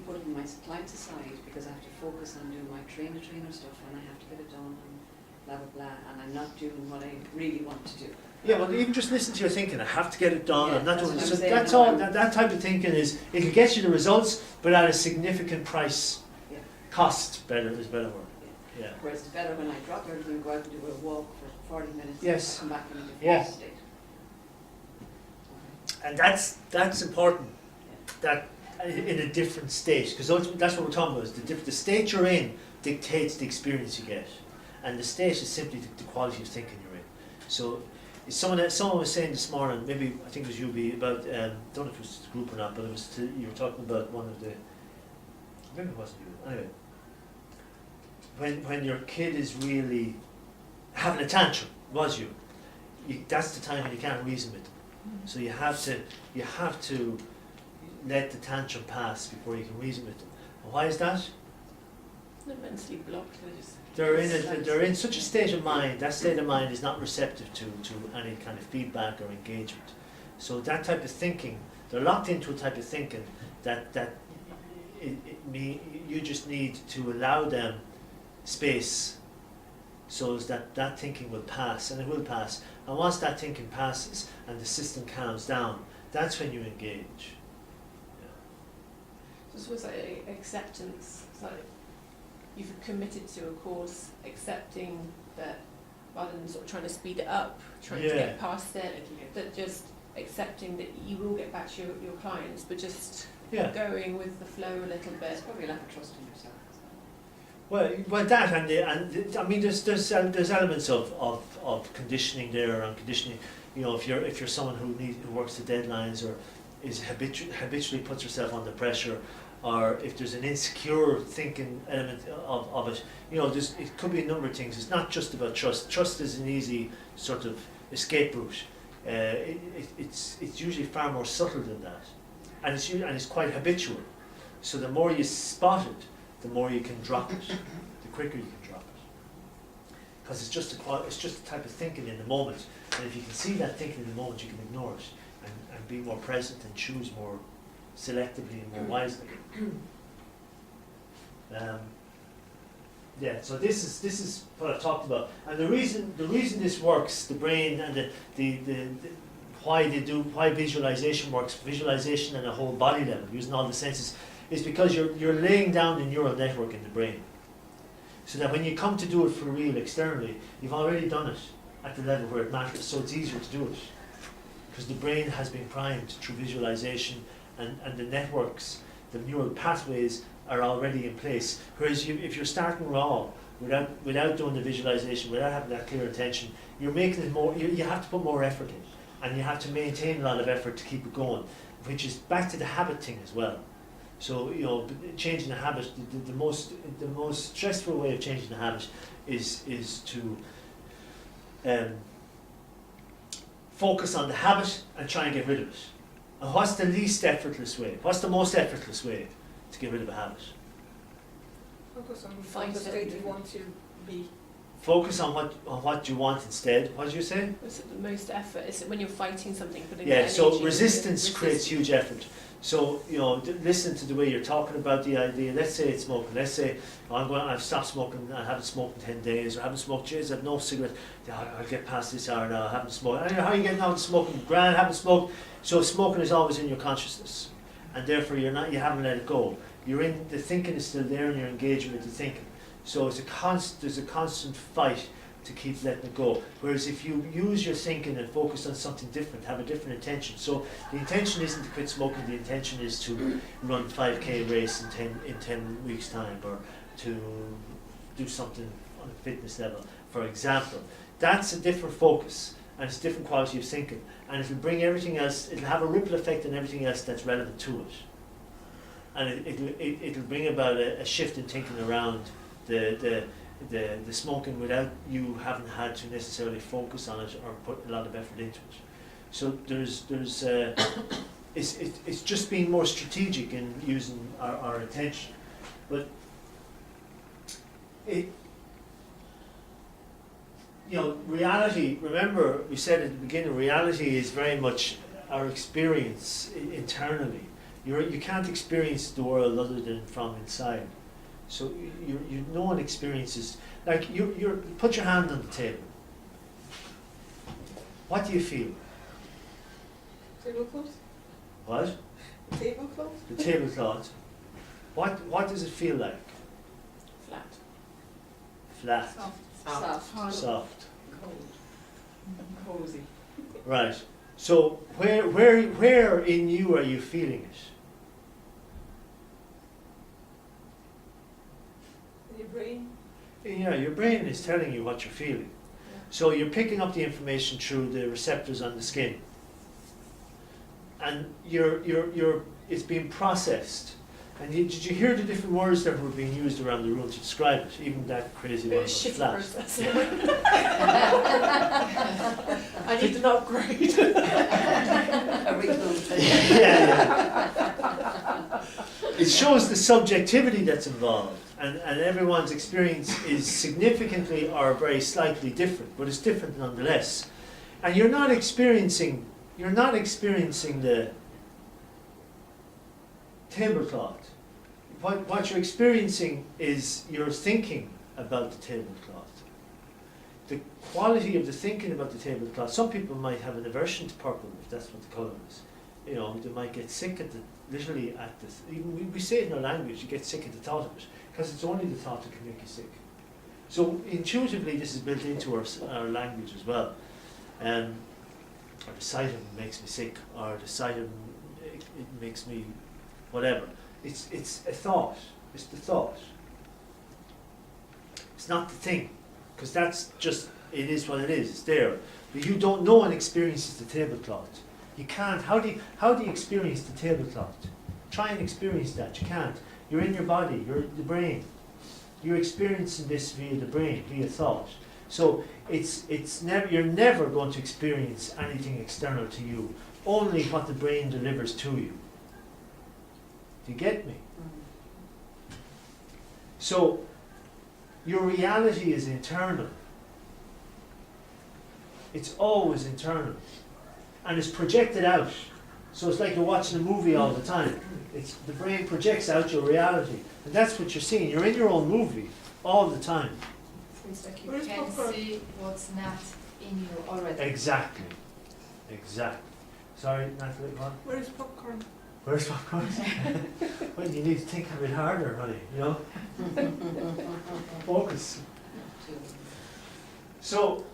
putting my clients aside because I have to focus on doing my trainer stuff and I have to get it done and blah blah blah, and I'm not doing what I really want to do. Yeah, well, even just listen to your thinking. I have to get it done. Yeah, I'm not that's doing what it. I'm So saying, that's no, all. That type of thinking it'll get you the results, but at a significant price. Yeah. Cost is better word. Yeah. Whereas it's better when I drop everything, go out and do a walk for 40 minutes, Yes. and come back in a different Yeah. state. And that's important. That in a different state, because that's what we're talking about. Is the state you're in dictates the experience you get, and the state is simply the quality of thinking you're in. So, someone was saying this morning, maybe I think it was you, about don't know if it was the group or not, but it was you were talking about one of the. Maybe it wasn't you. Anyway, when your kid is really having a tantrum, that's the time when you can't reason with them. So you have to let the tantrum pass before you can reason with them. And why is that? They're mentally blocked. They're in such a state of mind. That state of mind is not receptive to any kind of feedback or engagement. So that type of thinking, they're locked into a type of thinking that you just need to allow them space so as that that thinking will pass, and it will pass. And once that thinking passes and the system calms down, that's when you engage. So I suppose like acceptance, it's like you've committed to a course, accepting that rather than sort of trying to speed it up, trying to Yeah. get past it, that just accepting that you will get back to your clients, but just Yeah. going with the flow a little bit. It's probably a lack of trust in yourself as well. Well, that I mean, there's elements of conditioning there, and conditioning. You know, if you're someone who works to deadlines, or is habitually puts herself under pressure, or if there's an insecure thinking element of it, you know, it could be a number of things. It's not just about trust. Trust is an easy sort of escape route. It's usually far more subtle than that, and it's quite habitual. So the more you spot it, the more you can drop it, the quicker you can drop it. Because it's just a type of thinking in the moment, and if you can see that thinking in the moment, you can ignore it and be more present and choose more selectively and more wisely. Yeah, so this is what I've talked about, and the reason this works, the brain and the why visualization works, visualization at a whole body level, using all the senses, is because you're laying down the neural network in the brain, so that when you come to do it for real externally, you've already done it at the level where it matters, so it's easier to do it, because the brain has been primed through visualization, and the networks, the neural pathways are already in place. Whereas if you're starting raw, without doing the visualization, without having that clear intention, you're making it more, you have to put more effort in, and you have to maintain a lot of effort to keep it going, which is back to the habit thing as well. So, you know, changing a habit, the most stressful way of changing a habit is to focus on the habit and try and get rid of it. And what's the least effortless way? What's the most effortless way to get rid of a habit? Focus on Find the it. state you want to be. Focus on what you want instead. What did you say? What's the most effort? Is it when you're fighting something, putting the Yeah, energy so into resistance it? creates huge effort. So, you know, listen to the way you're talking about the idea. Let's say it's smoking. Let's say I've stopped smoking, I haven't smoked in 10 days, or I haven't smoked, jeez, I've no cigarette. Yeah, I'll get past this hour now, I haven't smoked. How are you getting out of smoking? Grand, haven't smoked. So smoking is always in your consciousness, and therefore you haven't let it go. The thinking is still there, and you're engaging with the thinking. So there's a constant fight to keep letting it go. Whereas if you use your thinking and focus on something different, have a different intention. So the intention isn't to quit smoking, the intention is to run 5K race in 10 weeks' time, or to do something on a fitness level, for example. That's a different focus, and it's a different quality of thinking. And it'll bring everything else, it'll have a ripple effect on everything else that's relevant to it. And it'll bring about a shift in thinking around the smoking without you having had to necessarily focus on it or put a lot of effort into it. So it's just being more strategic in using our attention. But reality, remember we said at the beginning, reality is very much our experience internally. You can't experience the world other than from inside. So no one experiences, like you put your hand on the table. What do you feel? Tablecloth? What? Tablecloth? The tablecloth. What does it feel like? Flat. Flat. Soft. Soft. Cold. Cozy. Right. So where in you are you feeling it? Your brain? Yeah, your brain is telling you what you're feeling. So you're picking up the information through the receptors on the skin, and it's being processed. And did you hear the different words that were being used around the room to describe it? Even that crazy one was Shitty flat. process. I need an upgrade. A reboot. Yeah. It shows the subjectivity that's involved, and everyone's experience is significantly or very slightly different, but it's different nonetheless. And you're not experiencing the tablecloth. What you're experiencing is you're thinking about the tablecloth. the quality of the thinking about the tablecloth, some people might have an aversion to purple if that's what the colour is. You know, they might get sick at the, literally at this, even we say it in our language, you get sick at the thought of it, because it's only the thought that can make you sick. So intuitively this is built into our language as well. Or the sight of them makes me sick, or the sight of them, it makes me whatever. It's a thought, it's the thought. It's not the thing, because that's just, it is what it is, it's there. But you don't know and experiences the tablecloth. You can't, how do you experience the tablecloth? Try and experience that, you can't. You're in your body, you're the brain. You're experiencing this via the brain, via thought. So it's never, you're never going to experience anything external to you, only what the brain delivers to you. Do you get me? So your reality is internal. It's always internal. And it's projected out. So it's like you're watching a movie all the time. It's, the brain projects out your reality. And that's what you're seeing. You're in your own movie all the time. It's like you Where's can popcorn? see what's not in you already. Exactly. Exactly. Sorry, Natalie, what? Where is popcorn? Where's popcorn? Well, you need to think a bit harder, honey, you know? Focus. So,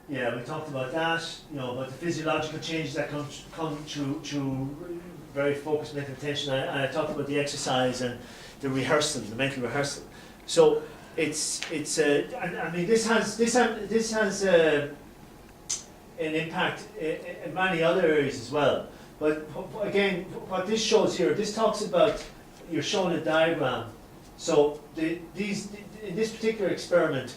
yeah, we talked about that, you know, about the physiological changes that come through very focused mental attention, and I talked about the exercise and the rehearsal, the mental rehearsal. So it's and I mean this has an impact in many other areas as well. But again, what this shows here, this talks about, you're showing a diagram. So in this particular experiment,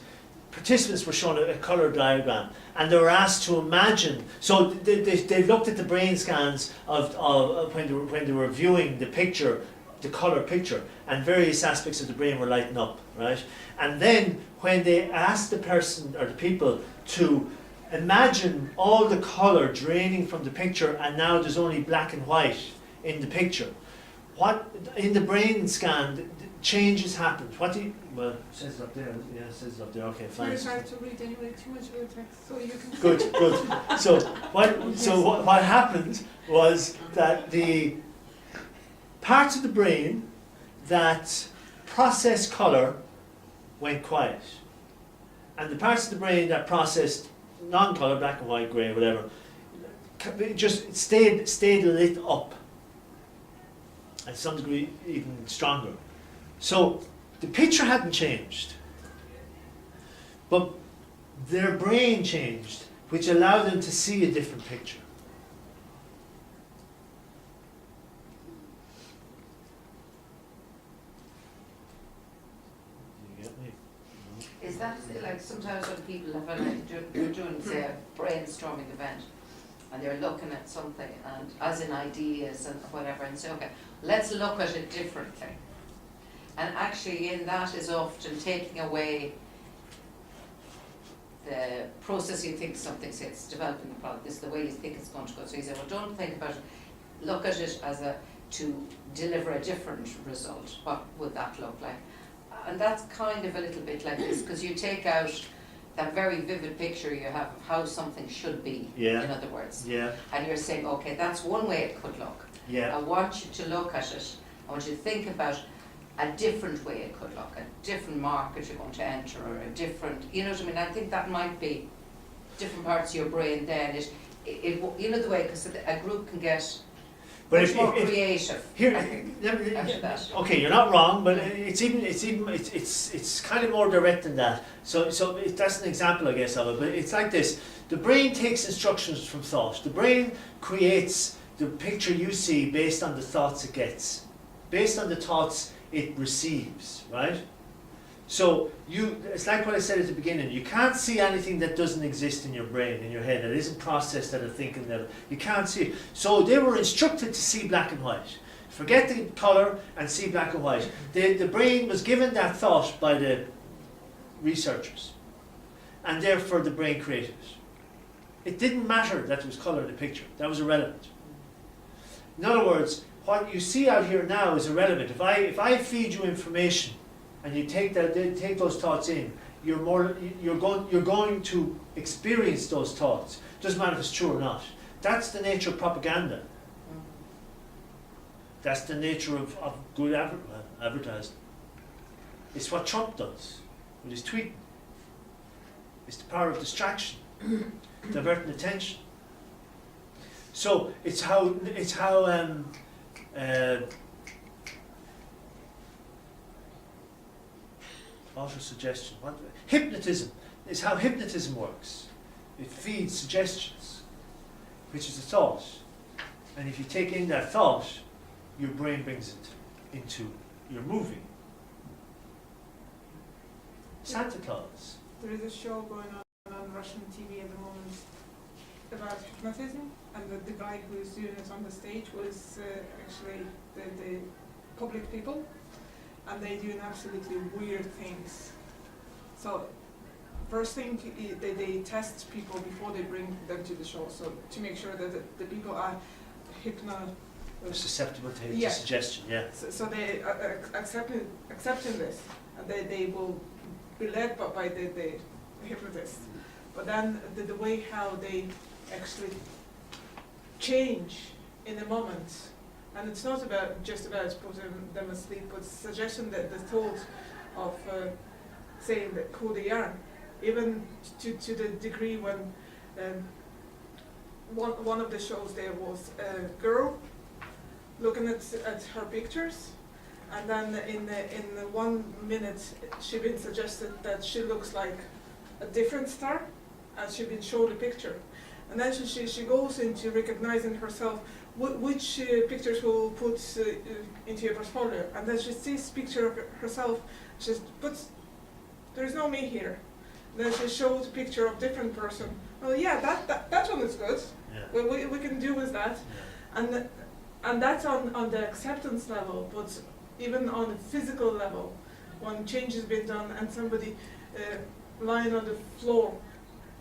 participants were shown a colour diagram, and they were asked to imagine. So they looked at the brain scans of when they were viewing the picture, the colour picture, and various aspects of the brain were lighting up, right? And then when they asked the person or the people to imagine all the colour draining from the picture, and now there's only black and white in the picture, what in the brain scan changes happened. What do you, well, it says it up there. Yeah, it says it up there. Okay, fine. Very hard to read anyway, too much of the text, so you can. Good, good. So what happened was that the parts of the brain that process colour went quiet, and the parts of the brain that processed non-colour, black and white, grey, whatever, just stayed lit up, and to some degree even stronger. So the picture hadn't changed, but their brain changed, which allowed them to see a different picture. Do you get me? No? Is that like sometimes when people have they're doing say a brainstorming event and they're looking at something and as in ideas and whatever and say, okay, let's look at it differently. And actually in that is often taking away the process you think something, say it's developing a product, this is the way you think it's going to go. So you say, well, don't think about it, look at it as to deliver a different result. What would that look like? And that's kind of a little bit like this, because you take out that very vivid picture you have of how something should be, Yeah. in other words. Yeah, And you're saying, okay, that's one way it could look. yeah. I want you to look at it, I want you to think about a different way it could look, a different market you're going to enter, or a different, you know what I mean? I think that might be different parts of your brain then. You know the way, because a group can get much more creative. Here, after that. okay, you're not wrong, but it's kind of more direct than that. So that's an example, I guess, of it. But it's like this: the brain takes instructions from thought. The brain creates the picture you see based on the thoughts it gets, based on the thoughts it receives, right? So it's like what I said at the beginning. You can't see anything that doesn't exist in your brain, in your head, that isn't processed at a thinking level. You can't see it. So they were instructed to see black and white. Forget the colour and see black and white. The brain was given that thought by the researchers, and therefore the brain created it. It didn't matter that there was colour in the picture. That was irrelevant. In other words, what you see out here now is irrelevant. If I feed you information and you take those thoughts in, you're going to experience those thoughts. Doesn't matter if it's true or not. That's the nature of propaganda. That's the nature of good advertising. It's what Trump does with his tweeting. It's the power of distraction, diverting attention. So it's how auto-suggestion. Hypnotism is how hypnotism works. It feeds suggestions, which is a thought. And if you take in that thought, your brain brings it into your movie. Santa Claus. There is a show going on Russian TV at the moment about hypnotism, and the guy who is doing it on the stage was actually the public people, and they doing absolutely weird things. So first thing, they test people before they bring them to the show, so to make sure that the people are Susceptible to Yeah. suggestion, yeah. So they accepting this, and they will be led by the hypnotist. But then the way how they actually change in a moment, and it's not just about putting them asleep, but suggesting that the thought of saying that who they are, even to the degree when one of the shows there was a girl looking at her pictures, and then in the 1 minute she been suggested that she looks like a different star, as she been showed a picture, and then she goes into recognizing herself which pictures will put into your portfolio, and then she sees picture of herself, she puts, there is no me here. Then she shows a picture of different person. Well, yeah, that one is good. Yeah. We can do with that. Yeah. And that's on the acceptance level, but even on the physical level, when change has been done and somebody lying on the floor,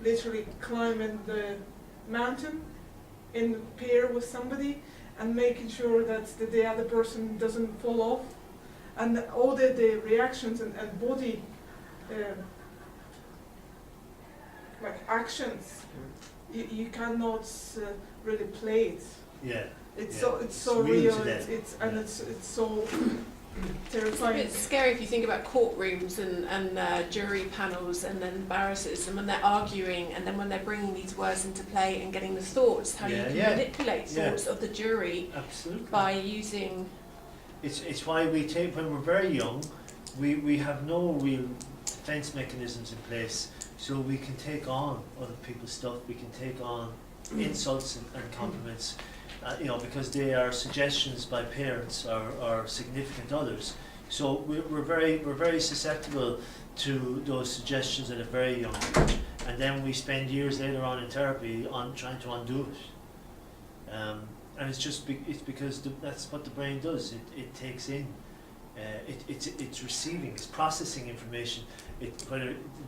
literally climbing the mountain in pair with somebody and making sure that the other person doesn't fall off, and all the reactions and body like actions, you cannot really play it. Yeah. It's Yeah. so real real. to them. It's so terrifying. It's scary if you think about courtrooms and jury panels and then barristers, and when they're arguing and then when they're bringing these words into play and getting the thoughts, how you Yeah, can yeah. manipulate Yeah. thoughts of the jury Absolutely. by using. It's why we take, when we're very young, we have no real defense mechanisms in place, so we can take on other people's stuff, we can take on insults and compliments, because they are suggestions by parents or significant others. So we're very susceptible to those suggestions at a very young age, and then we spend years later on in therapy on trying to undo it. And it's because that's what the brain does. It takes in, it's receiving, it's processing information.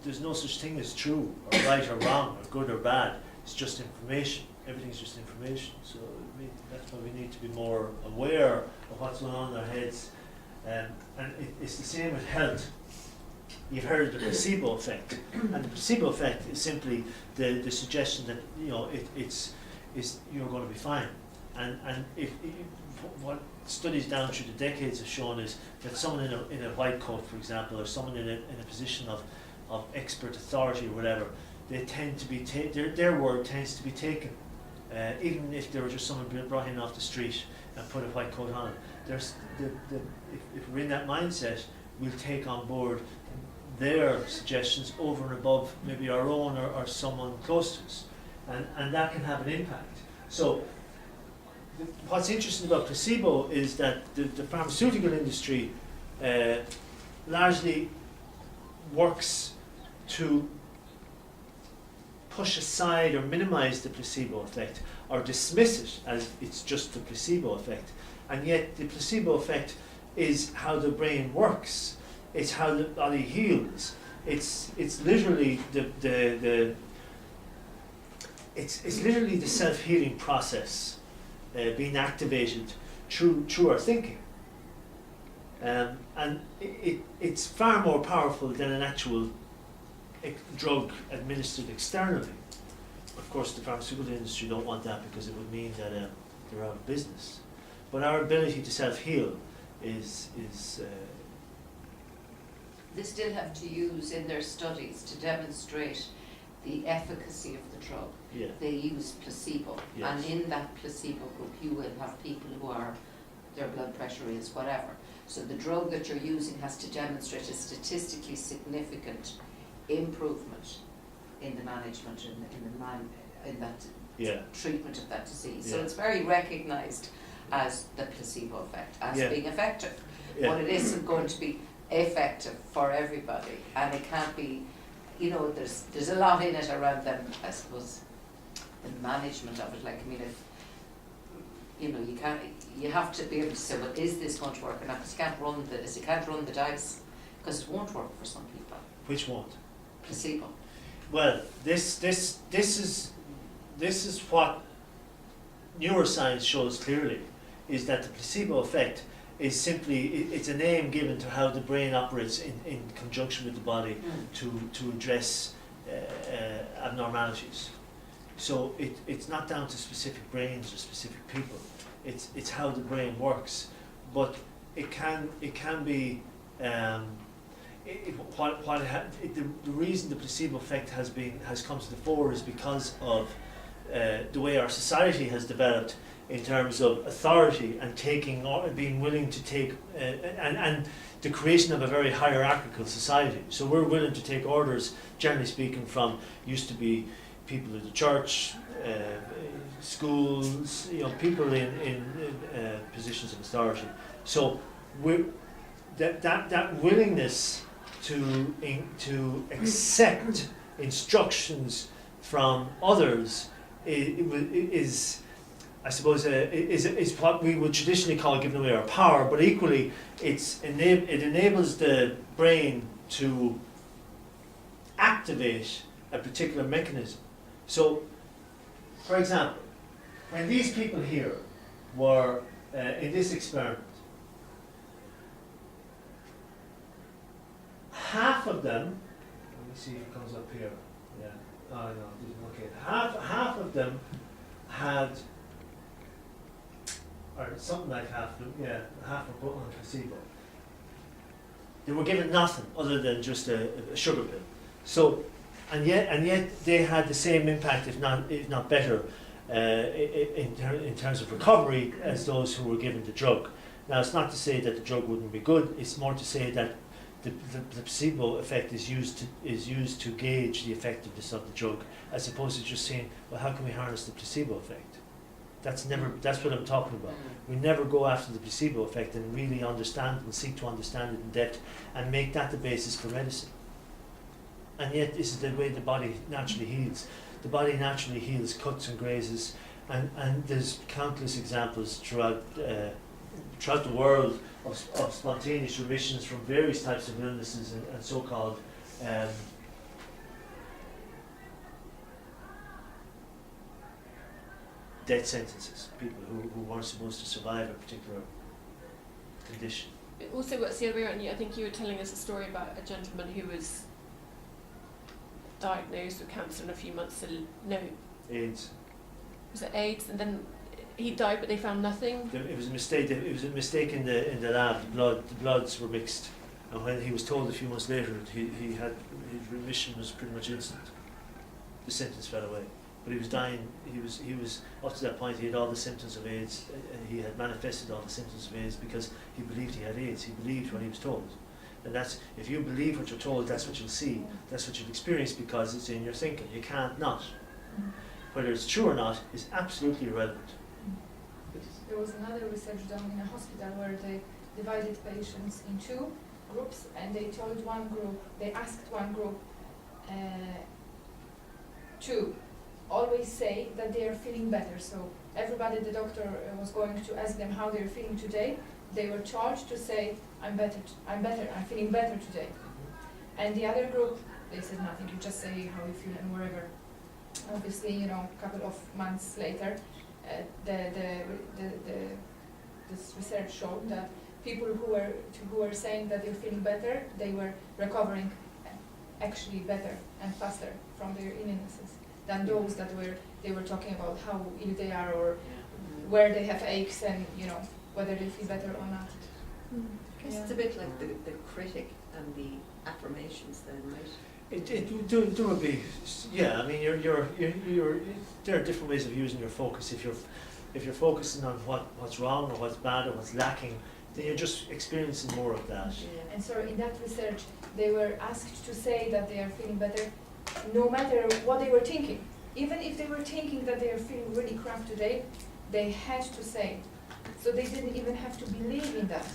There's no such thing as true or right or wrong or good or bad. It's just information. Everything's just information. So that's why we need to be more aware of what's going on in our heads. And it's the same with health. You've heard of the placebo effect, and the placebo effect is simply the suggestion that it's you're going to be fine. And if what studies down through the decades have shown is that someone in a white coat, for example, or someone in a position of expert authority or whatever, they tend to be their word tends to be taken, even if they were just someone brought in off the street and put a white coat on. There's if we're in that mindset, we'll take on board their suggestions over and above maybe our own or someone close to us, and that can have an impact. So what's interesting about placebo is that the pharmaceutical industry largely works to push aside or minimize the placebo effect or dismiss it as it's just the placebo effect. And yet the placebo effect is how the brain works. It's how the body heals. It's literally it's literally the self-healing process being activated through our thinking. And it's far more powerful than an actual drug administered externally. Of course, the pharmaceutical industry don't want that because it would mean that they're out of business. But our ability to self-heal is They still have to use in their studies to demonstrate the efficacy of the drug. yeah, They use placebo, Yes. and in that placebo group, you will have people who are, their blood pressure is whatever. So the drug that you're using has to demonstrate a statistically significant improvement in the management, in that yeah, treatment of that disease. So Yeah. it's very recognised as the placebo effect, as Yeah. being effective. yeah. But it isn't going to be effective for everybody, and it can't be, you know, there's a lot in it around them, I suppose, the management of it. Like, I mean, if, you know, you have to be able to say, well, is this going to work or not? Because you can't run the dice, because it won't work for some people. Which won't? Placebo. Well, this is what neuroscience shows clearly, is that the placebo effect is simply, it's a name given to how the brain operates in conjunction with the body to address abnormalities. So it's not down to specific brains or specific people. It's how the brain works, but it can be. The reason the placebo effect has come to the fore is because of the way our society has developed in terms of authority and being willing to take and the creation of a very hierarchical society. So we're willing to take orders, generally speaking, from used to be people in the church, schools, you know, people in positions of authority. So that willingness to accept instructions from others is I suppose is what we would traditionally call giving away our power, but equally it enables the brain to activate a particular mechanism. So, for example, when these people here were in this experiment, half of them, let me see if it comes up here. Yeah. Oh no, it didn't. Okay. Half of them had, or something like half of them, yeah, half were put on placebo. They were given nothing other than just a sugar pill. So, and yet they had the same impact, if not better, in terms of recovery as those who were given the drug. Now, it's not to say that the drug wouldn't be good. It's more to say that the placebo effect is used to gauge the effectiveness of the drug, as opposed to just saying, well, how can we harness the placebo effect? That's what I'm talking about. We never go after the placebo effect and really understand and seek to understand it in depth and make that the basis for medicine. And yet this is the way the body naturally heals. The body naturally heals cuts and grazes, and there's countless examples throughout the world of spontaneous remissions from various types of illnesses and so-called death sentences, people who weren't supposed to survive a particular condition. It also works the other way around. I think you were telling us a story about a gentleman who was diagnosed with cancer in a few months. AIDS. Was it AIDS? And then he died, but they found nothing. It was a mistake. It was a mistake in the lab. The bloods were mixed, and when he was told a few months later, his remission was pretty much instant. The symptoms fell away, but he was dying. He was up to that point. He had all the symptoms of AIDS. He had manifested all the symptoms of AIDS because he believed he had AIDS. He believed what he was told, and that's, if you believe what you're told, that's what you'll see. That's what you'll experience because it's in your thinking. You can't not. Whether it's true or not is absolutely irrelevant. There was another research done in a hospital where they divided patients in two groups, and they told one group, they asked one group to always say that they are feeling better. So everybody, the doctor was going to ask them how they're feeling today. They were charged to say, I'm feeling better today. And the other group, they said nothing, you just say how you feel and wherever. Obviously, a couple of months later, this research showed that people who were saying that they're feeling better, they were recovering actually better and faster from their illnesses than those that they were talking about how ill they are or where they have aches and whether they feel better or not. I guess it's a bit like the critic and the affirmations then, right? It would be, yeah. I mean, you're there are different ways of using your focus. If you're focusing on what's wrong or what's bad or what's lacking, then you're just experiencing more of that. And so in that research, they were asked to say that they are feeling better no matter what they were thinking. Even if they were thinking that they are feeling really crap today, they had to say. So they didn't even have to believe in that.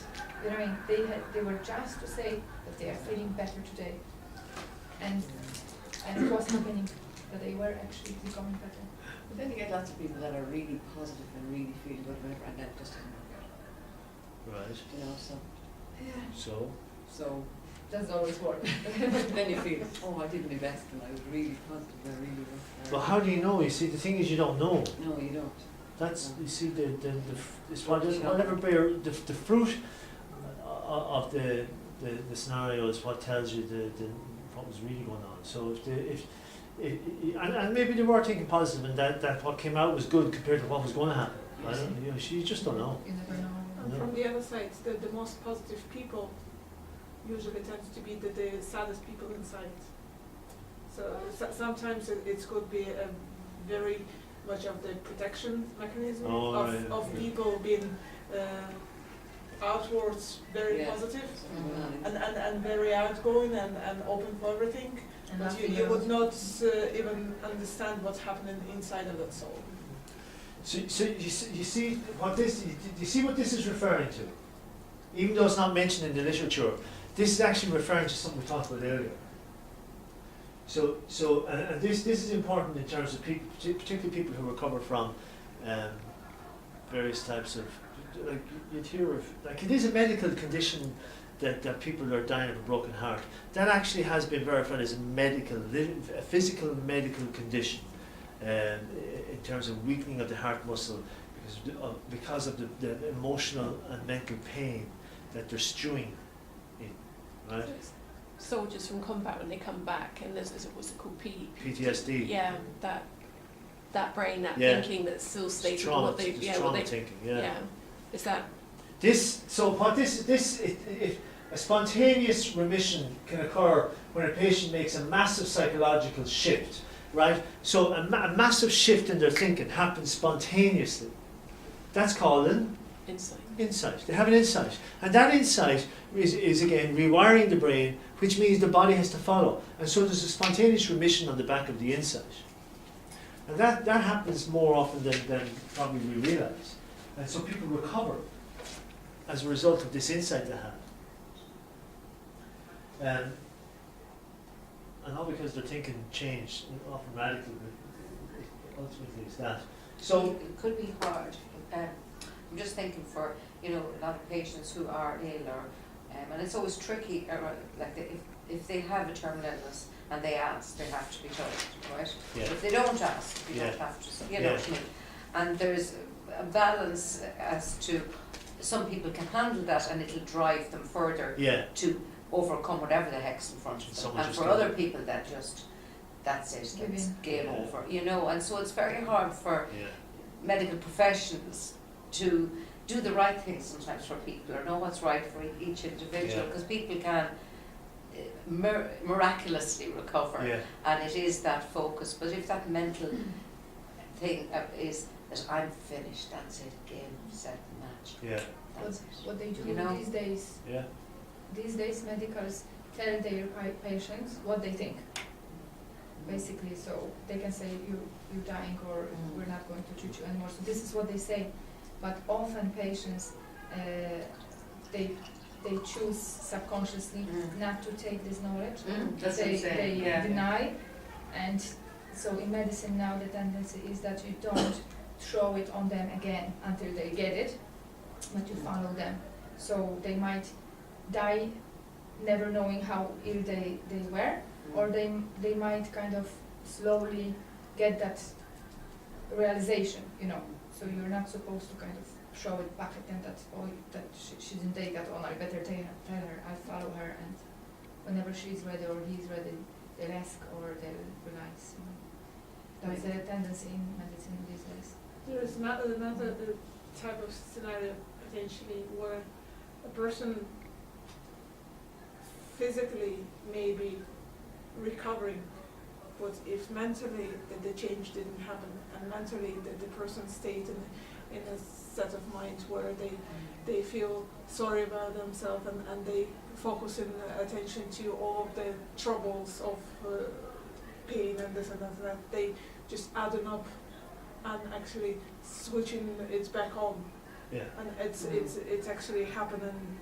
You know what I mean? They were just to say that they are feeling better today. And it was happening, that they were actually becoming better. But then you get lots of people that are really positive and really feel good about it, and that just doesn't work out. Right. So Doesn't always work. then you feel, oh, I did my best and I was really positive, I really worked hard. Well, how do you know? You see, the thing is, you don't know. No, you don't. That's, you see, it's whatever bear the fruit of the scenario is what tells you what was really going on. So and maybe they were thinking positive, and that what came out was good compared to what was going to happen. I don't, you just don't know. You never know. And from the other side, the most positive people usually tends to be the saddest people inside. So sometimes it could be a very much of the protection mechanism of people being outwards very positive and very outgoing and open for everything. And But you would not even understand what's happening inside of that soul. So you see what this is referring to, even though it's not mentioned in the literature. This is actually referring to something we talked about earlier. So and this is important in terms of people, particularly people who recover from various types of, like you'd hear of, like it is a medical condition that people are dying of a broken heart. That actually has been verified as a physical medical condition in terms of weakening of the heart muscle because of the emotional and mental pain that they're stewing in, right? Soldiers from combat, when they come back, and there's what's it called, PTSD. Yeah, that brain, that Yeah. thinking that still stays with Trauma, what they, it's yeah, trauma what they, thinking. Yeah. Is that If a spontaneous remission can occur when a patient makes a massive psychological shift, right? So a massive shift in their thinking happens spontaneously. That's called an insight. They have an insight. And that insight is again rewiring the brain, which means the body has to follow. And so there's a spontaneous remission on the back of the insight. And that happens more often than probably we realise. And so people recover as a result of this insight they have. And not because their thinking changed, often radically, but ultimately it's that. So it could be hard. I'm just thinking for a lot of patients who are ill, or and it's always tricky. If they have a terminal illness and they ask, they have to be told, right? Yeah. If they don't ask, they don't have to. You know what I mean? And there's a balance as to some people can handle that, and it'll drive them further to overcome whatever the heck's in front of them. And for other people, that's it, it's game over, and so it's very hard for medical professionals to do the right thing sometimes for people, or know what's right for each individual, because people can miraculously recover, and it is that focus. But if that mental thing is that I'm finished, that's it, game, set, match. That's what they do these days medicals tell their patients what they think, basically, so they can say you're dying, or we're not going to treat you anymore. So this is what they say, but often patients they choose subconsciously not to take this knowledge. They deny, and so in medicine now the tendency is that you don't throw it on them again until they get it, but you follow them. So they might die never knowing how ill they were, or they might kind of slowly get that realization, so you're not supposed to kind of throw it back at them that she didn't take that on. I better tell her. I follow her, and whenever she's ready or he's ready, they'll ask or they'll relax. That's a tendency in medicine these days. There is another type of scenario potentially where a person physically may be recovering, but if mentally the change didn't happen, and mentally the person stayed in a set of mind where they feel sorry about themselves and they focus in attention to all of the troubles of pain and this and that, they just adding up and actually switching it back on. Yeah. And it's actually happening,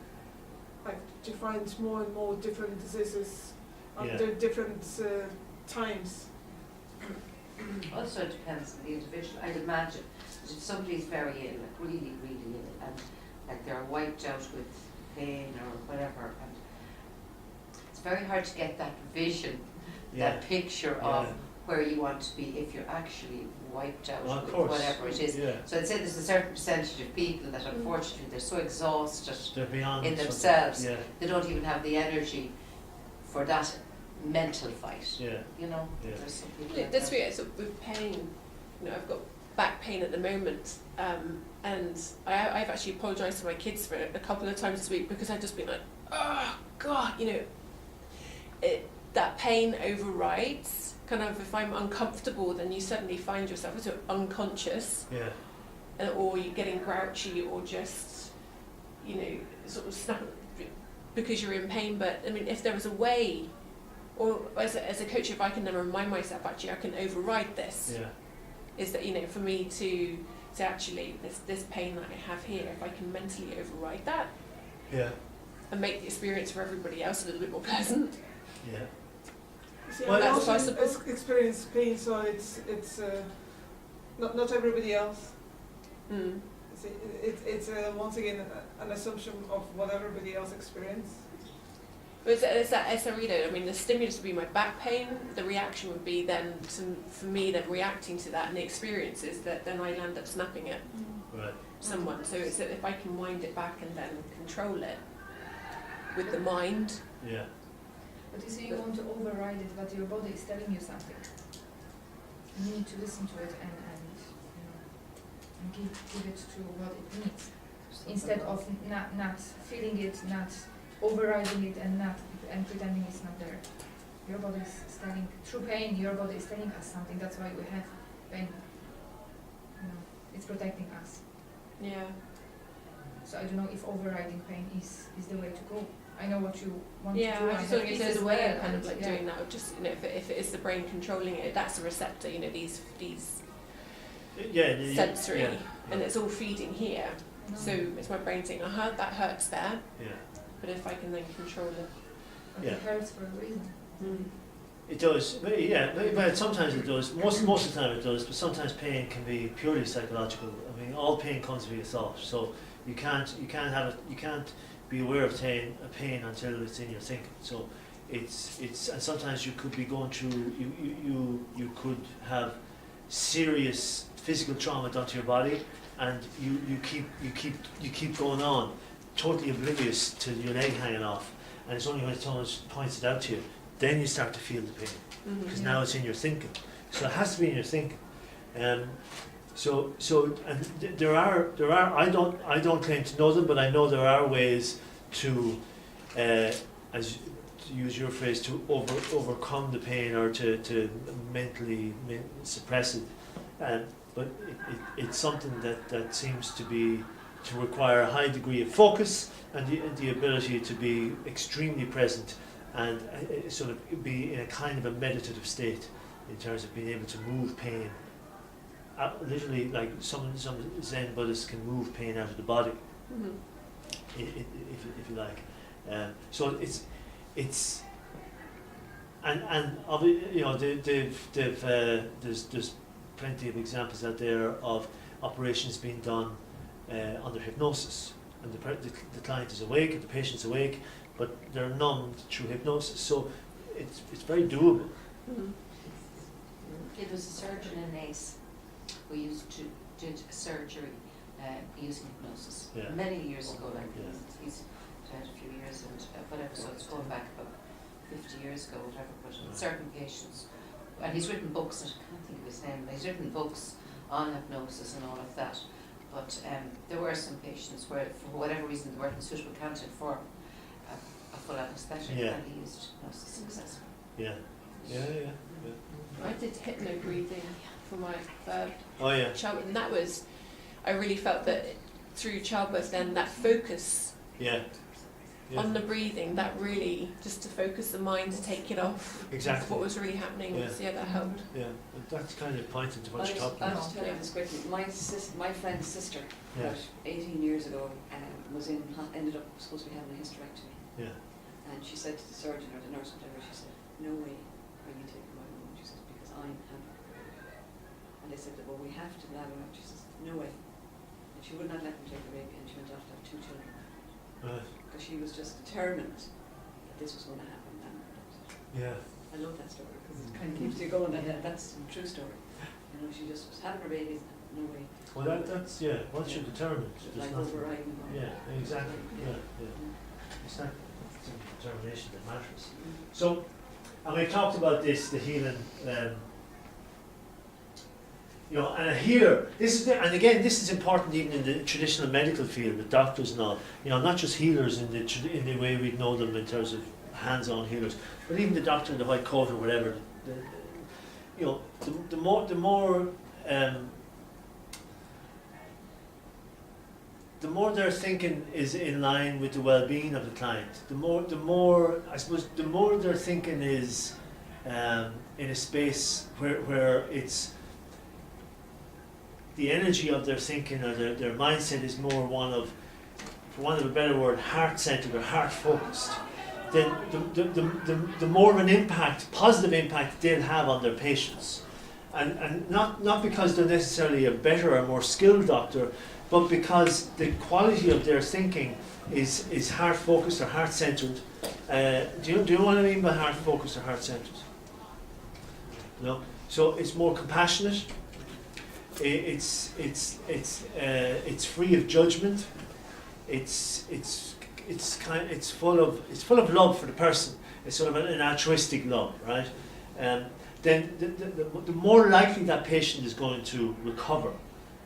like, to find more and more different diseases at the different times. Also it depends on the individual. I'd imagine that if somebody's very ill, like really, really ill, and like they're wiped out with pain or whatever, and it's very hard to get that vision, that picture of where you want to be if you're actually wiped out with whatever it is. Yeah. So I'd say there's a certain percentage of people that unfortunately they're so exhausted They're beyond in themselves, they don't even have the energy for that mental fight. Yeah. You know, Yeah. there's some people like This that. week, so with pain, you know, I've got back pain at the moment, and I've actually apologised to my kids for it a couple of times this week because I've just been like, oh God, you know, that pain overrides. Kind of, if I'm uncomfortable, then you suddenly find yourself sort of unconscious, or you're getting grouchy, or just, you know, sort of snap because you're in pain. But I mean, if there was a way, or as a coach, if I can then remind myself, actually, I can override this. Is that, you know, for me to actually this pain that I have here, if I can mentally override that, and make the experience for everybody else a little bit more pleasant. See, Well, I that's also possible. experience pain, so it's not everybody else. Mm. See, it's once again an assumption of what everybody else experiences. But it's that SRE. I mean, the stimulus would be my back pain. The reaction would be then, for me, then reacting to that, and the experience is that then I end up snapping at someone. So it's that if I can wind it back and then control it with the mind. But you see, you want to override it, but your body is telling you something. You need to listen to it and you know, and give it to what it needs, instead of not feeling it, not overriding it, and pretending it's not there. Your body is telling, through pain, your body is telling us something. That's why we have pain. You know, it's protecting us. Yeah. So I don't know if overriding pain is the way to go. I know what you want to do. Yeah, I just thought if there's a way of kind of like yeah. doing that, just, you know, if it is the brain controlling it, that's a receptor, you know, these sensory, and it's all feeding here. So it's my brain saying, that hurts there. But if I can then control it. But it hurts for a reason. It does, but sometimes it does. Most of the time it does, but sometimes pain can be purely psychological. I mean, all pain comes via thought, so you can't be aware of pain until it's in your thinking. So it's and sometimes you could be going through you could have serious physical trauma done to your body, and you keep going on, totally oblivious to your leg hanging off, and it's only when someone points it out to you, then you start to feel the pain, because now it's in your thinking. So it has to be in your thinking. So and there are I don't claim to know them, but I know there are ways to, as to use your phrase, to overcome the pain or to mentally suppress it. But it's something that seems to require a high degree of focus and the ability to be extremely present and sort of be in a kind of a meditative state in terms of being able to move pain. Literally, like some Zen Buddhists can move pain out of the body, if you like. So it's and you know there's plenty of examples out there of operations being done under hypnosis, and the client is awake and the patient's awake, but they're numbed through hypnosis. So it's very doable. It was a surgeon in Naas who did surgery using hypnosis Yeah. many years ago. Like Yeah. he's died a few years and whatever, so it's going back about 50 years ago, whatever. But certain patients, and he's written books. I can't think of his name. But he's written books on hypnosis and all of that. But there were some patients where, for whatever reason, they weren't in suitable cancer for a full anaesthetic, Yeah. and he used hypnosis successfully. Yeah. Yeah. Yeah. I did hypno breathing for my Oh yeah. child, and that was, I really felt that through childbirth, then that focus Yeah. Yeah. on the breathing, that really, just to focus the mind, to take it off Exactly. what was really happening, Yeah. was, that helped. Yeah. And that's kind of pointing to what you're talking I'll about. just tell you this quickly. My friend's sister, Yeah. about 18 years ago, ended up supposed to be having a hysterectomy. Yeah. And she said to the surgeon or the nurse, whatever, she said, "No way are you taking my womb." She said, "Because I'm having it." And they said, "Well, we have to blah, blah, blah." She says, "No way." And she would not let them take the baby, and she went off to have 2 children. Right. Because she was just determined that this was going to happen. And Yeah. I love that story because it kind of keeps you going. And that's a true story. You know, she just was having her babies. No way. Well, that's once you're determined, Just there's like nothing. overriding. them. Yeah. Exactly. Yeah. Exactly. It's the determination that matters. So, and we talked about this, the healing. And a healer. And again, this is important even in the traditional medical field with doctors and all. Not just healers in the way we know them in terms of hands-on healers, but even the doctor in the white coat or whatever. The more their thinking is in line with the well-being of the client, the more I suppose the more their thinking is in a space where it's the energy of their thinking or their mindset is more one of, for want of a better word, heart-centered or heart-focused, then the more of an impact, positive impact they'll have on their patients. And not because they're necessarily a better or more skilled doctor, but because the quality of their thinking is heart-focused or heart-centered. Do you know what I mean by heart-focused or heart-centered? No? So it's more compassionate. It's free of judgment. It's full of love for the person. It's sort of an altruistic love, right? Then the more likely that patient is going to recover.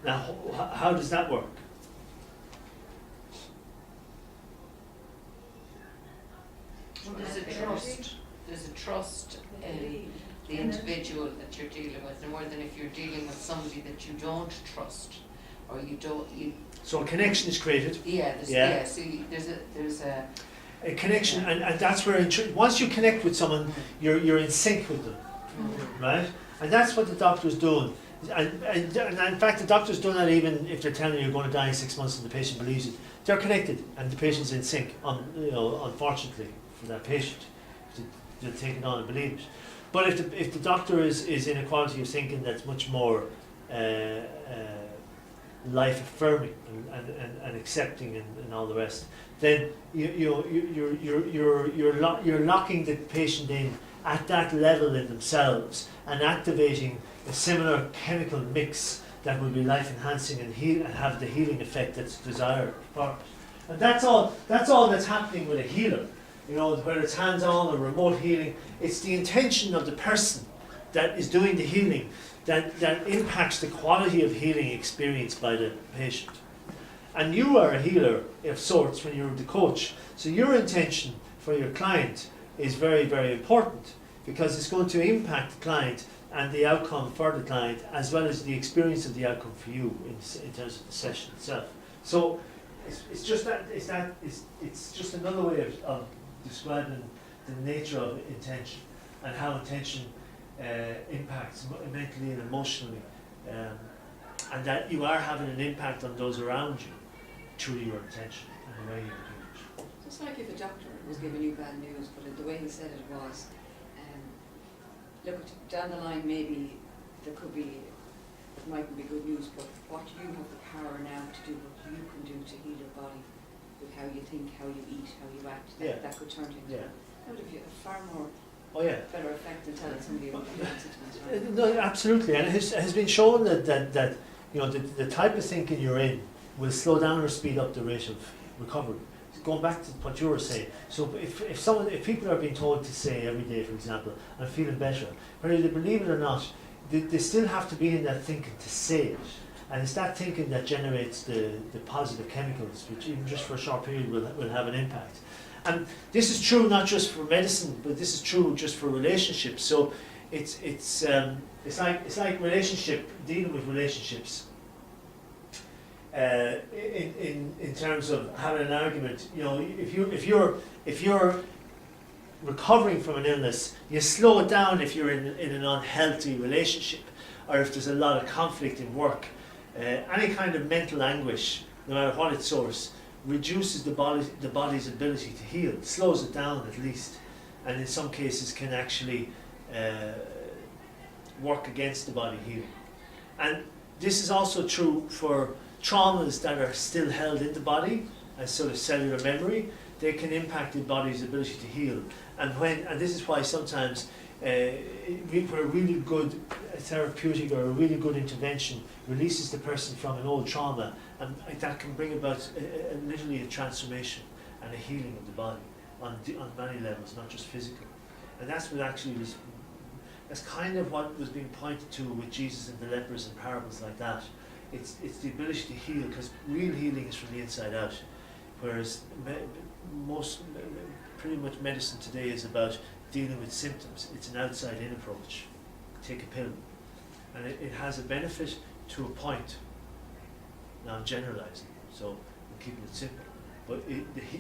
Now, how does that work? There's a trust in the individual that you're dealing with, more than if you're dealing with somebody that you don't trust, or So a connection is created. See, there's a connection, and that's where once you connect with someone, you're in sync with them, right? And that's what the doctor's doing. And in fact, the doctor's doing that even if they're telling you you're going to die in 6 months and the patient believes it. They're connected, and the patient's in sync. Unfortunately for that patient, they're taking on and believe it. But if the doctor is in a quality of thinking that's much more life affirming and accepting and all the rest, then you're locking the patient in at that level in themselves and activating a similar chemical mix that will be life enhancing and have the healing effect that's desired for it. And that's all that's happening with a healer. Whether it's hands-on or remote healing, it's the intention of the person that is doing the healing that impacts the quality of healing experienced by the patient. And you are a healer of sorts when you're the coach. So your intention for your client is very, very important because it's going to impact the client and the outcome for the client as well as the experience of the outcome for you in terms of the session itself. So it's just another way of describing the nature of intention and how intention impacts mentally and emotionally, and that you are having an impact on those around you through your intention and the way you do it. Just like if a doctor was giving you bad news, but the way he said it was, look, down the line maybe there could be, it mightn't be good news, but what you have the power now to do, what you can do to heal your body with how you think, how you eat, how you act, that could turn things around. That would have a far more better effect than telling somebody about the right? No, absolutely, and it has been shown that the type of thinking you're in will slow down or speed up the rate of recovery. Going back to what you were saying, so if people are being told to say every day, for example, I'm feeling better, whether they believe it or not, they still have to be in that thinking to say it. And it's that thinking that generates the positive chemicals, which even just for a short period will have an impact. And this is true not just for medicine, but this is true just for relationships. So it's like dealing with relationships. In terms of having an argument, you know, if you're recovering from an illness, you slow it down if you're in an unhealthy relationship, or if there's a lot of conflict in work. Any kind of mental anguish, no matter what its source, reduces the body's ability to heal, slows it down at least, and in some cases can actually work against the body healing. And this is also true for traumas that are still held in the body as sort of cellular memory. They can impact the body's ability to heal. And this is why sometimes for a really good therapeutic or a really good intervention releases the person from an old trauma, and that can bring about literally a transformation and a healing of the body on many levels, not just physical. And that's what actually was, that's kind of what was being pointed to with Jesus and the lepers and parables like that. It's the ability to heal, because real healing is from the inside out, whereas pretty much medicine today is about dealing with symptoms. It's an outside-in approach. Take a pill, and it has a benefit to a point. Now I'm generalising, so I'm keeping it simple. But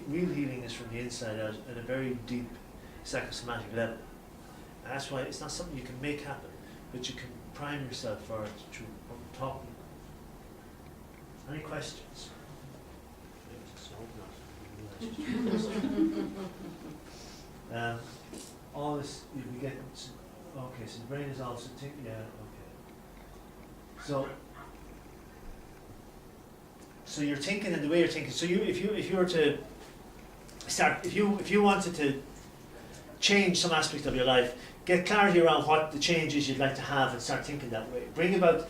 real healing is from the inside out at a very deep psychosomatic level. And that's why it's not something you can make happen, but you can prime yourself for it through talking. Any questions? All this, you get, okay, so the brain is also thinking, yeah, okay. So you're thinking, and the way you're thinking, so if you were to start, if you wanted to change some aspect of your life, get clarity around what the changes you'd like to have and start thinking that way. Bring about,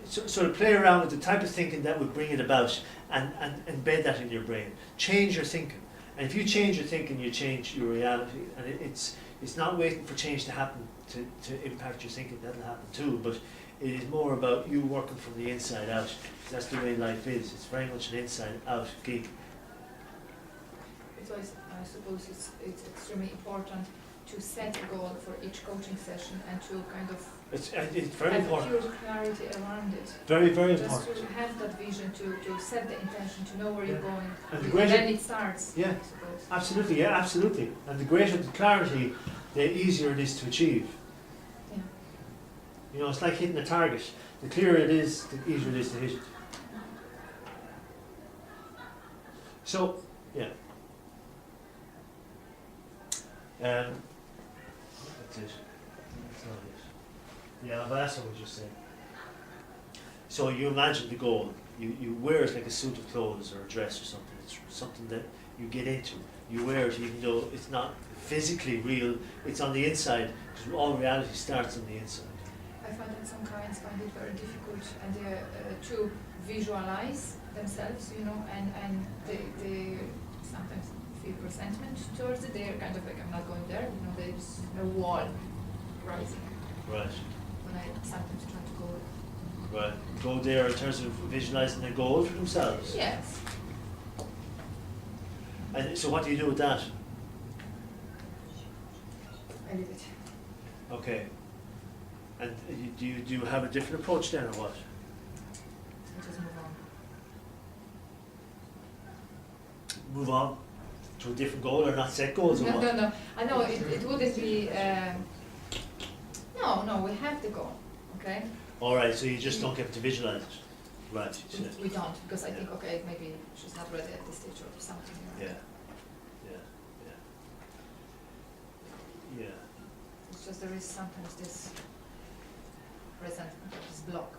sort of play around with the type of thinking that would bring it about, and embed that in your brain. Change your thinking. And if you change your thinking, you change your reality. And it's not waiting for change to happen to impact your thinking. That'll happen too. But it is more about you working from the inside out. That's the way life is. It's very much an inside out gig. So I suppose it's extremely important to set a goal for each coaching session and to kind of it's very have important. pure clarity around it. Very, very Just important. to have that vision, to set the intention, to know where you're going. And the And greater, then it starts, yeah, I suppose. absolutely, yeah, absolutely. And the greater the clarity, the easier it is to achieve. Yeah. You know, it's like hitting a target. The clearer it is, the easier it is to hit it. So, yeah. That's it. That's not it. Yeah, but that's what we just said. So you imagine the goal. You wear it like a suit of clothes or a dress or something. It's something that you get into. You wear it even though it's not physically real. It's on the inside, because all reality starts on the inside. I find that some clients find it very difficult and to visualize themselves, you know, and they sometimes feel resentment towards it. They're kind of like, I'm not going there, you know, there's a wall rising. Right. When I sometimes try to go. Right. Go there in terms of visualizing a goal for themselves. Yes. And so what do you do with that? I leave it. Okay. And do you have a different approach then, or what? I just move on. Move on to a different goal, or not set goals, or what? No. I know it wouldn't be. No, we have the goal, okay? All right, so you just don't get to visualize it. Right. You said. We don't, because I Yeah. think, okay, maybe she's not ready at this stage or something. You know? Yeah. Yeah. It's just there is sometimes this resentment or this block.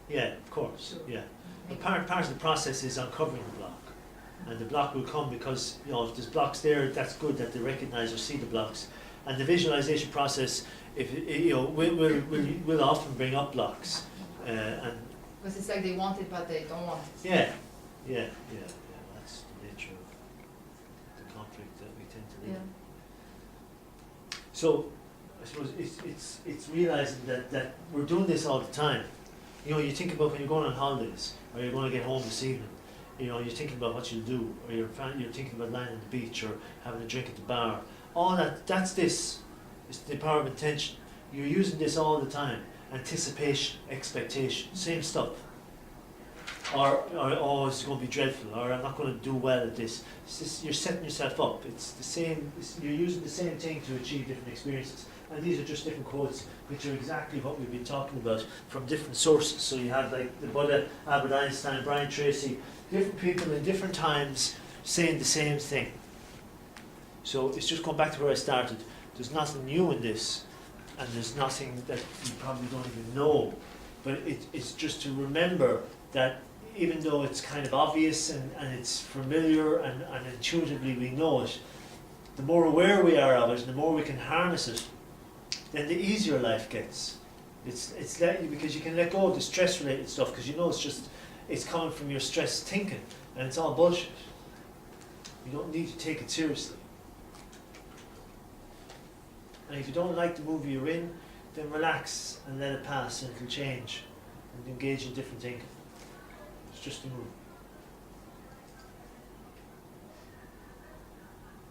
Yeah, of course. Sure. Yeah. Maybe- But part of the process is uncovering the block. And the block will come because, you know, if there's blocks there, that's good that they recognize or see the blocks. And the visualization process, will often bring up blocks. And Because it's like they want it, but they don't want it. yeah, Yeah, that's the nature of the conflict that we tend to live in. So, I suppose it's realising that we're doing this all the time. You know, you think about when you're going on holidays, or you're going to get home this evening, you know, you're thinking about what you'll do, or you're thinking about lying on the beach, or having a drink at the bar. All that's this. It's the power of intention. You're using this all the time. Anticipation, expectation, same stuff. Or oh, it's going to be dreadful, or I'm not going to do well at this. It's just, you're setting yourself up. It's the same. You're using the same thing to achieve different experiences. And these are just different quotes, which are exactly what we've been talking about from different sources. So you have like the Buddha, Albert Einstein, Brian Tracy, different people in different times saying the same thing. So it's just going back to where I started. There's nothing new in this, and there's nothing that you probably don't even know. But it's just to remember that even though it's kind of obvious and it's familiar and intuitively we know it, the more aware we are of it and the more we can harness it, then the easier life gets. It's because you can let go of the stress related stuff, because you know it's coming from your stress thinking, and it's all bullshit. You don't need to take it seriously. And if you don't like the movie you're in, then relax and let it pass, and it'll change, and engage in different thinking. It's just a movie.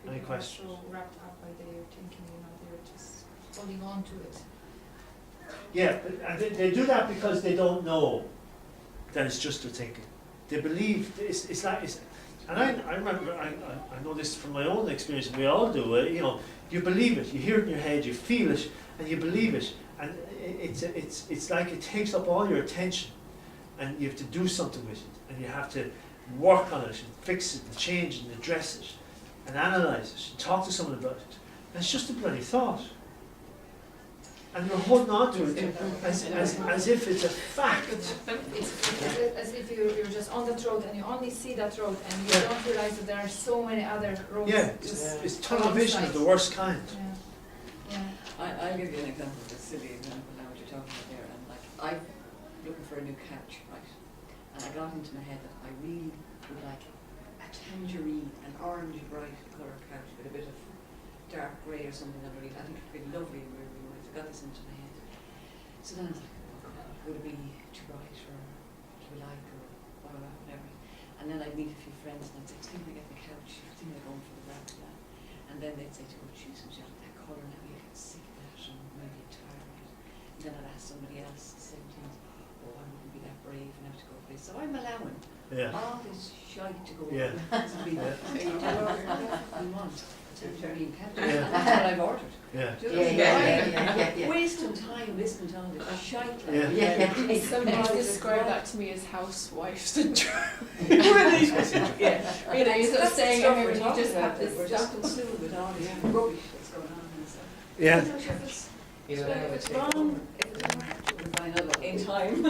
Any People are questions? so wrapped up by their thinking, they're just holding on to it. Yeah, and they do that because they don't know that it's just their thinking. They believe it's like and I remember I know this from my own experience, and we all do it. You know, you believe it, you hear it in your head, you feel it, and you believe it, and it's like it takes up all your attention, and you have to do something with it, and you have to work on it and fix it and change it and address it and analyse it and talk to someone about it. And it's just a bloody thought. And you're holding on to it as if it's a fact. It's as if you're just on that road and you only see that road and you don't realize that there are so many other roads. Yeah, it's tunnel vision of the worst kind. Yeah. I'll give you an example, a silly example now what you're talking about there. And like, I'm looking for a new couch, right? And I got into my head that I really would like a tangerine, an orange bright colour couch with a bit of dark grey or something underneath. I think it would be lovely in where we were. I got this into my head. So then I was like, would it be too bright or too light or whatever. And then I'd meet a few friends and I'd say, think we get the couch, I think they're going for the wrap of that. And then they'd say to me, choose some sort of that colour now, you get sick of that and maybe you're tired of it. And then I'd ask somebody else the same thing, oh, I wouldn't be that brave and have to go for this. So I'm allowing all this shite to go on. That's what we want. Tangerine couch. That's what I've ordered. Wasting time listening to all this shite. Somebody described that to me as housewife syndrome. You know, you're sort of saying at home and you just have this we're stuff. just consumed with all this rubbish that's going on and stuff. Yeah. If it's wrong, if it doesn't have to, we'll find out in time.